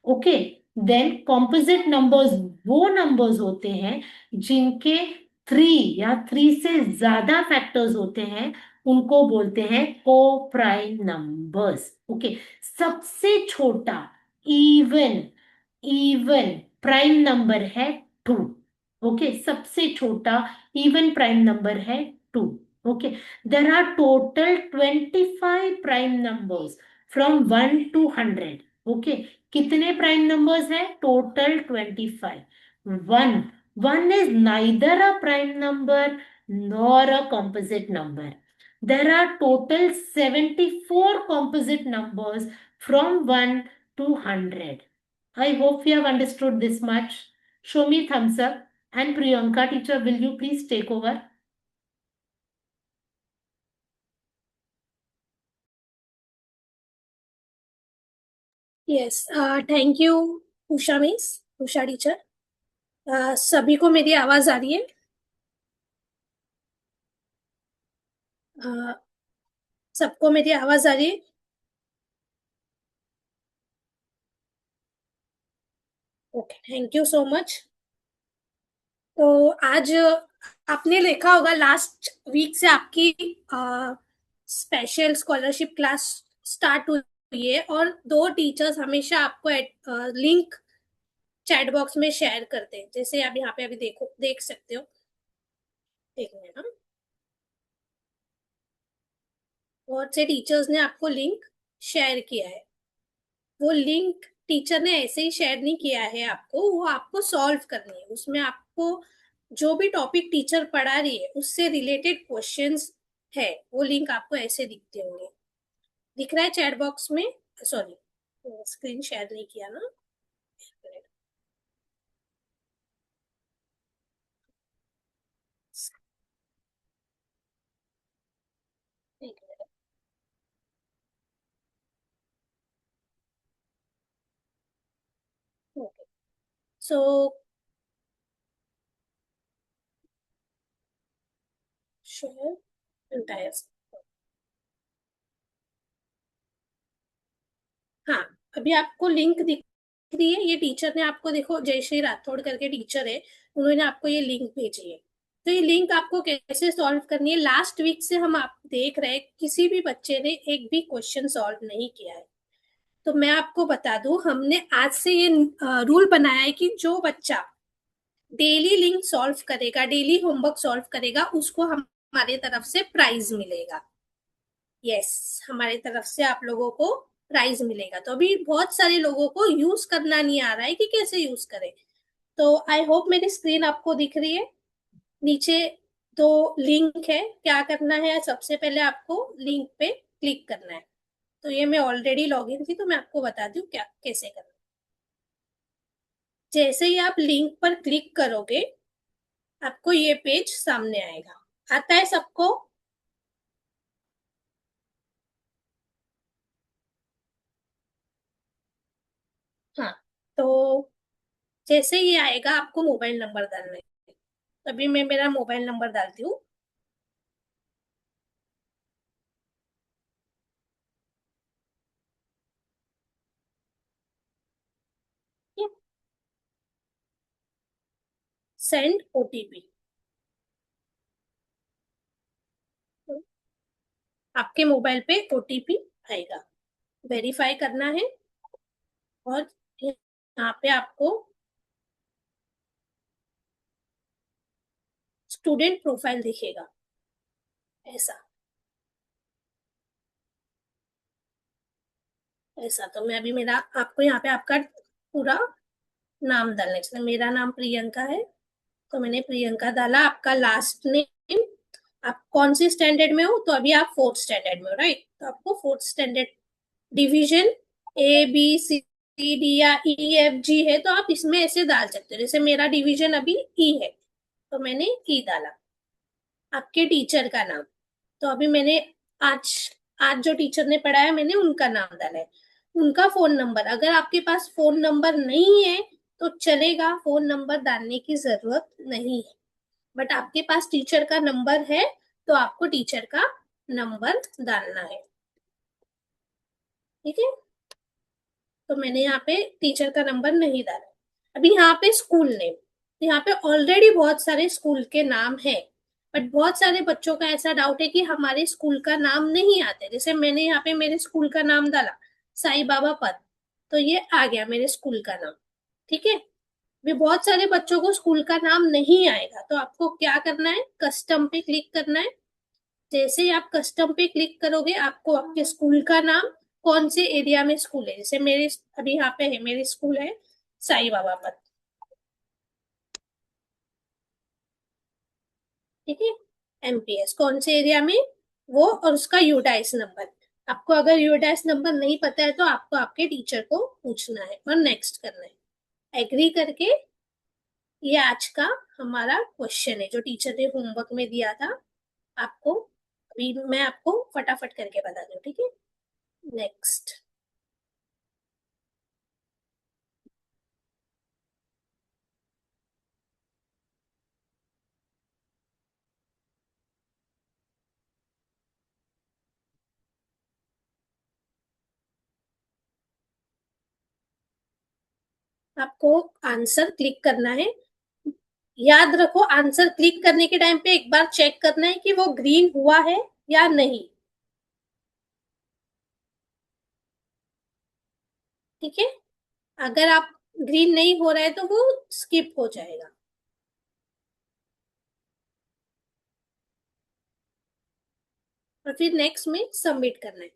S1: Okay, then composite numbers वो नंबर्स होते हैं जिनके 3 या 3 से ज्यादा फैक्टर्स होते हैं, उनको बोलते हैं को प्राइम नंबर्स। ओके, सबसे छोटा इवन इवन प्राइम नंबर है 2। ओके, सबसे छोटा इवन प्राइम नंबर है 2। Okay, there are total 25 prime numbers from 1 to 100। Okay, कितने प्राइम नंबर्स है? Total 25। One, one is neither a prime number nor a composite number. There are total 74 composite numbers from 1 to 100. I hope you have understood this much. Show me thumbs up. And Priyanka teacher, will you please take over?
S2: Yes, thank you Usha miss, Usha teacher. सभी को मेरी आवाज आ रही है? uh, सबको मेरी आवाज आ रही है? Okay, thank you so much. तो आज आपने देखा होगा लास्ट वीक से आपकी स्पेशल स्कॉलरशिप क्लास स्टार्ट हुई है, और दो टीचर्स हमेशा आपको लिंक चैट बॉक्स में शेयर करते हैं, जैसे आप यहाँ पे अभी देखो, देख सकते हो। एक मिनट, हम बहुत से टीचर्स ने आपको लिंक शेयर किया है। वो लिंक टीचर ने ऐसे ही शेयर नहीं किया है आपको, वो आपको सॉल्व करनी है। उसमें आपको जो भी टॉपिक टीचर पढ़ा रही है उससे रिलेटेड क्वेश्चंस है, वो लिंक आपको ऐसे दिखते होंगे। दिख रहा है चैट बॉक्स में? सॉरी, स्क्रीन शेयर नहीं किया ना। ओके, सो शेयर एंटायर। हाँ, अभी आपको लिंक दिख रही है, ये टीचर ने आपको, देखो जयश्री राठौड़ करके टीचर है, उन्होंने आपको ये लिंक भेजी है। तो ये लिंक आपको कैसे सॉल्व करनी है, लास्ट वीक से हम आप देख रहे हैं किसी भी बच्चे ने एक भी क्वेश्चन सॉल्व नहीं किया है। तो मैं आपको बता दूं, हमने आज से ये रूल बनाया है कि जो बच्चा डेली लिंक सॉल्व करेगा, डेली होमवर्क सॉल्व करेगा, उसको हमारे तरफ से प्राइज मिलेगा। यस, हमारे तरफ से आप लोगों को प्राइज मिलेगा। तो अभी बहुत सारे लोगों को यूज करना नहीं आ रहा है कि कैसे यूज करें। तो आई होप मेरी स्क्रीन आपको दिख रही है। नीचे दो लिंक है, क्या करना है, सबसे पहले आपको लिंक पे क्लिक करना है। तो ये मैं ऑलरेडी लॉग इन थी, तो मैं आपको बता दूं क्या कैसे करना है। जैसे ही आप लिंक पर क्लिक करोगे, आपको ये पेज सामने आएगा। आता है सबको? हाँ, तो जैसे ही आएगा आपको मोबाइल नंबर डालना है। तभी मैं मेरा मोबाइल नंबर डालती हूँ। Send OTP. आपके मोबाइल पे ओटीपी आएगा, वेरीफाई करना है, और यहाँ पे आपको स्टूडेंट प्रोफाइल दिखेगा ऐसा। ऐसा तो मैं अभी मेरा आपको यहाँ पे आपका पूरा नाम डालना है। इसलिए मेरा नाम प्रियंका है, तो मैंने प्रियंका डाला। आपका लास्ट नेम, आप कौन सी स्टैंडर्ड में हो, तो अभी आप फोर्थ स्टैंडर्ड में हो, राइट? तो आपको फोर्थ स्टैंडर्ड, डिवीजन ABCD या EFG है तो आप इसमें ऐसे डाल सकते हो। जैसे मेरा डिवीजन अभी ई है, तो मैंने ई डाला। आपके टीचर का नाम, तो अभी मैंने आज आज जो टीचर ने पढ़ाया मैंने उनका नाम डाला है। उनका फोन नंबर, अगर आपके पास फोन नंबर नहीं है तो चलेगा, फोन नंबर डालने की जरूरत नहीं है। बट आपके पास टीचर का नंबर है तो आपको टीचर का नंबर डालना है, ठीक है? तो मैंने यहाँ पे टीचर का नंबर नहीं डाला। अभी यहाँ पे स्कूल नेम, यहाँ पे ऑलरेडी बहुत सारे स्कूल के नाम है, बट बहुत सारे बच्चों का ऐसा डाउट है कि हमारे स्कूल का नाम नहीं आते। जैसे मैंने यहाँ पे मेरे स्कूल का नाम डाला, साई बाबा पद, तो ये आ गया मेरे स्कूल का नाम, ठीक है? भी बहुत सारे बच्चों को स्कूल का नाम नहीं आएगा, तो आपको क्या करना है, कस्टम पे क्लिक करना है। जैसे ही आप कस्टम पे क्लिक करोगे आपको आपके स्कूल का नाम, कौन से एरिया में स्कूल है, जैसे मेरे अभी यहाँ पे है, मेरे स्कूल है साई बाबा मठ, ठीक है? MPS कौन से एरिया में, वो और उसका यूडाइस नंबर। आपको अगर यूडाइस नंबर नहीं पता है तो आपको आपके टीचर को पूछना है और नेक्स्ट करना है। एग्री करके, ये आज का हमारा क्वेश्चन है जो टीचर ने होमवर्क में दिया था आपको। अभी मैं आपको फटाफट करके बता दूं, ठीक है? नेक्स्ट। आपको आंसर क्लिक करना है। याद रखो, आंसर क्लिक करने के टाइम पे एक बार चेक करना है कि वो ग्रीन हुआ है या नहीं, ठीक है? अगर आप ग्रीन नहीं हो रहा है तो वो स्किप हो जाएगा। और फिर नेक्स्ट में सबमिट करना है।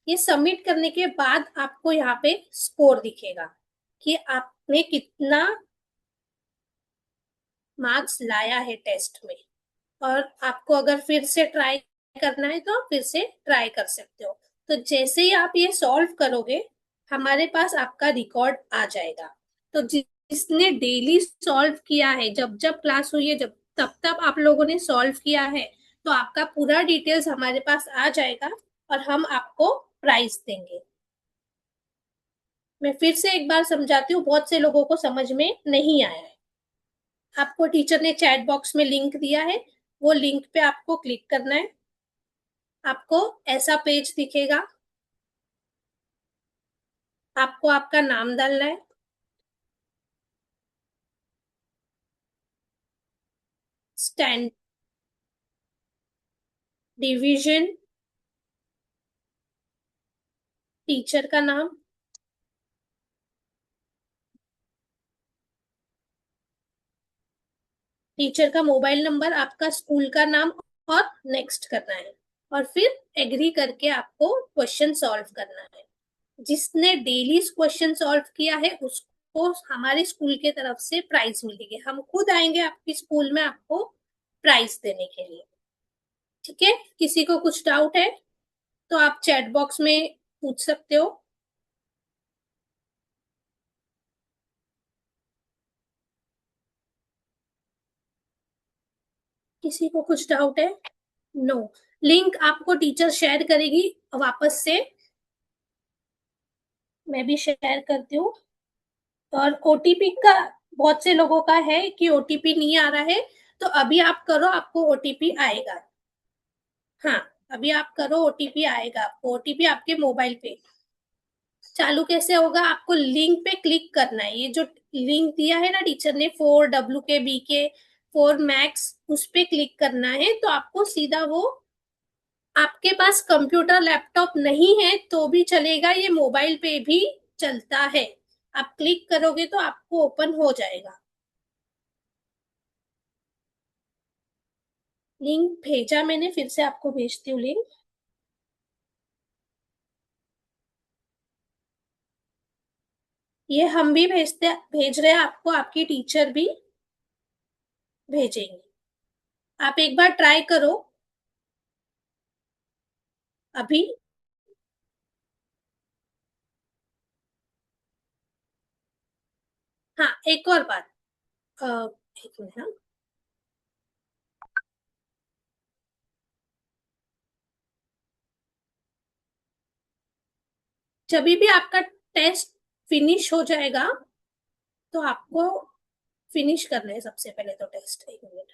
S2: ये सबमिट करने के बाद आपको यहाँ पे स्कोर दिखेगा कि आपने कितना मार्क्स लाया है टेस्ट में। और आपको अगर फिर से ट्राई करना है तो आप फिर से ट्राई कर सकते हो। तो जैसे ही आप ये सॉल्व करोगे हमारे पास आपका रिकॉर्ड आ जाएगा। तो जिसने डेली सॉल्व किया है, जब जब क्लास हुई है, जब तब तब आप लोगों ने सॉल्व किया है, तो आपका पूरा डिटेल्स हमारे पास आ जाएगा और हम आपको प्राइस देंगे। मैं फिर से एक बार समझाती हूँ, बहुत से लोगों को समझ में नहीं आया है। आपको टीचर ने चैट बॉक्स में लिंक दिया है, वो लिंक पे आपको क्लिक करना है। आपको ऐसा पेज दिखेगा, आपको आपका नाम डालना है, स्टैंड, डिवीजन, टीचर का नाम, टीचर का मोबाइल नंबर, आपका स्कूल का नाम, और नेक्स्ट करना है। और फिर एग्री करके आपको क्वेश्चन सॉल्व करना है। जिसने डेली क्वेश्चन सॉल्व किया है उसको हमारे स्कूल के तरफ से प्राइज मिलेगी। हम खुद आएंगे आपके स्कूल में आपको प्राइज देने के लिए, ठीक है? किसी को कुछ डाउट है तो आप चैट बॉक्स में पूछ सकते हो। किसी को कुछ डाउट है? नो। लिंक आपको टीचर शेयर करेगी वापस से, मैं भी शेयर करती हूँ। और ओटीपी का बहुत से लोगों का है कि ओटीपी नहीं आ रहा है, तो अभी आप करो, आपको ओटीपी आएगा। हाँ, अभी आप करो, ओटीपी आएगा आपको, ओटीपी आपके मोबाइल पे। चालू कैसे होगा, आपको लिंक पे क्लिक करना है। ये जो लिंक दिया है ना टीचर ने, 4 WK BK 4 Max, उस पे क्लिक करना है तो आपको सीधा वो, आपके पास कंप्यूटर लैपटॉप नहीं है तो भी चलेगा, ये मोबाइल पे भी चलता है। आप क्लिक करोगे तो आपको ओपन हो जाएगा। लिंक भेजा मैंने, फिर से आपको भेजती हूँ लिंक। ये हम भी भेज रहे हैं आपको, आपकी टीचर भी भेजेंगे। आप एक बार ट्राई करो अभी। हाँ, एक और बात, अ, एक मिनट, हाँ। जब भी आपका टेस्ट फिनिश हो जाएगा तो आपको फिनिश करना है सबसे पहले तो टेस्ट। एक मिनट।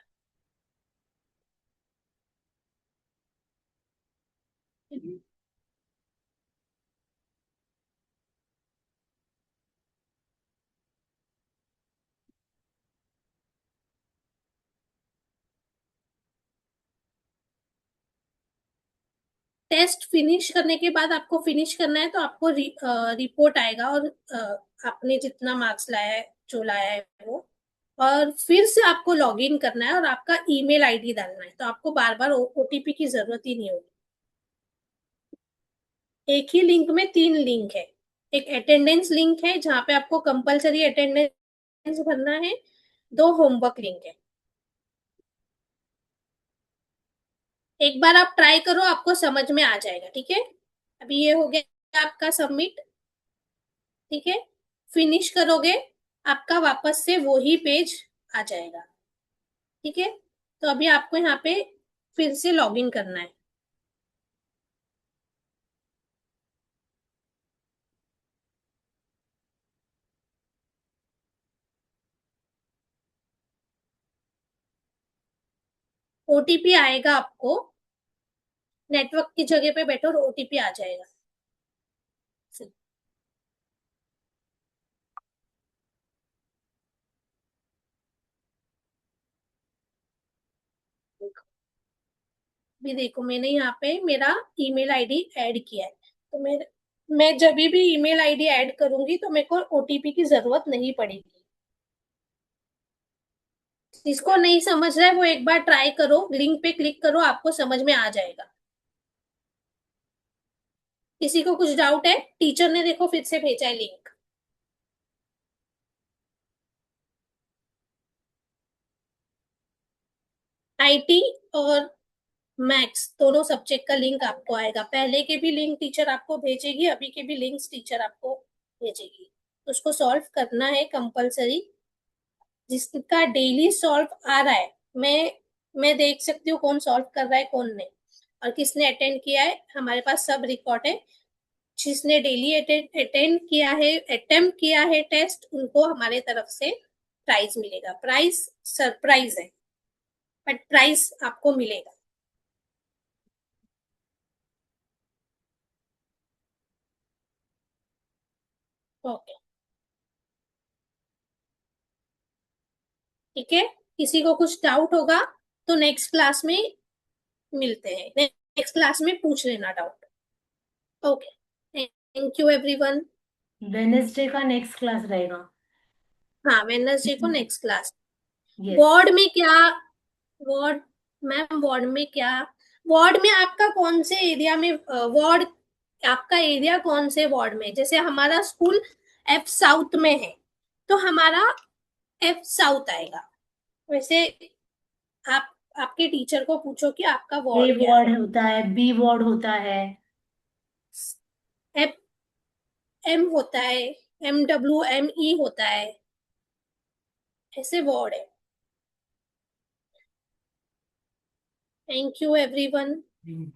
S2: टेस्ट फिनिश करने के बाद आपको फिनिश करना है तो आपको रिपोर्ट आएगा, और आपने जितना मार्क्स लाया है, जो लाया है वो, और फिर से आपको लॉग इन करना है और आपका ईमेल आईडी डालना है। तो आपको बार बार ओटीपी की जरूरत ही नहीं होगी। एक ही लिंक में 3 लिंक है। एक अटेंडेंस लिंक है जहाँ पे आपको कंपलसरी अटेंडेंस भरना है। 2 होमवर्क लिंक है। एक बार आप ट्राई करो, आपको समझ में आ जाएगा, ठीक है। अभी ये हो गया आपका सबमिट, ठीक है। फिनिश करोगे, आपका वापस से वही पेज आ जाएगा, ठीक है। तो अभी आपको यहाँ पे फिर से लॉगिन करना है। ओटीपी आएगा आपको, नेटवर्क की जगह पे बैठो और ओटीपी आ जाएगा। भी देखो, मैंने यहाँ पे मेरा ईमेल आईडी ऐड किया है, तो मैं जब भी ईमेल आईडी ऐड करूंगी तो मेरे को ओटीपी की जरूरत नहीं पड़ेगी। जिसको नहीं समझ रहा है वो एक बार ट्राई करो, लिंक पे क्लिक करो, आपको समझ में आ जाएगा। किसी को कुछ डाउट है? टीचर ने देखो फिर से भेजा है लिंक। आईटी और मैथ्स दोनों सब्जेक्ट का लिंक आपको आएगा। पहले के भी लिंक टीचर आपको भेजेगी, अभी के भी लिंक्स टीचर आपको भेजेगी। तो उसको सॉल्व करना है कंपलसरी। जिसका डेली सॉल्व आ रहा है, मैं देख सकती हूँ कौन सॉल्व कर रहा है कौन नहीं, और किसने अटेंड किया है। हमारे पास सब रिकॉर्ड है। जिसने डेली अटेंड किया है, अटेम्प्ट किया है टेस्ट, उनको हमारे तरफ से प्राइज मिलेगा। प्राइस सरप्राइज है, बट प्राइस आपको मिलेगा। ओके, ठीक है। किसी को कुछ डाउट होगा तो नेक्स्ट क्लास में मिलते हैं, नेक्स्ट क्लास में पूछ लेना doubt. Okay, thank you everyone.
S1: Wednesday का नेक्स्ट क्लास रहेगा।
S2: हाँ, वेडनेसडे को नेक्स्ट क्लास।
S1: यस।
S2: वार्ड में क्या, वार्ड, मैम वार्ड में क्या, वार्ड में आपका कौन से एरिया में, वार्ड, आपका एरिया कौन से वार्ड में? जैसे हमारा स्कूल एफ साउथ में है तो हमारा एफ साउथ आएगा। वैसे आप आपके टीचर को पूछो कि आपका
S1: ए
S2: वार्ड क्या
S1: वार्ड
S2: है।
S1: होता है, बी वार्ड होता है।
S2: एफ एम होता है, MWME होता है, ऐसे वार्ड है। Thank you everyone.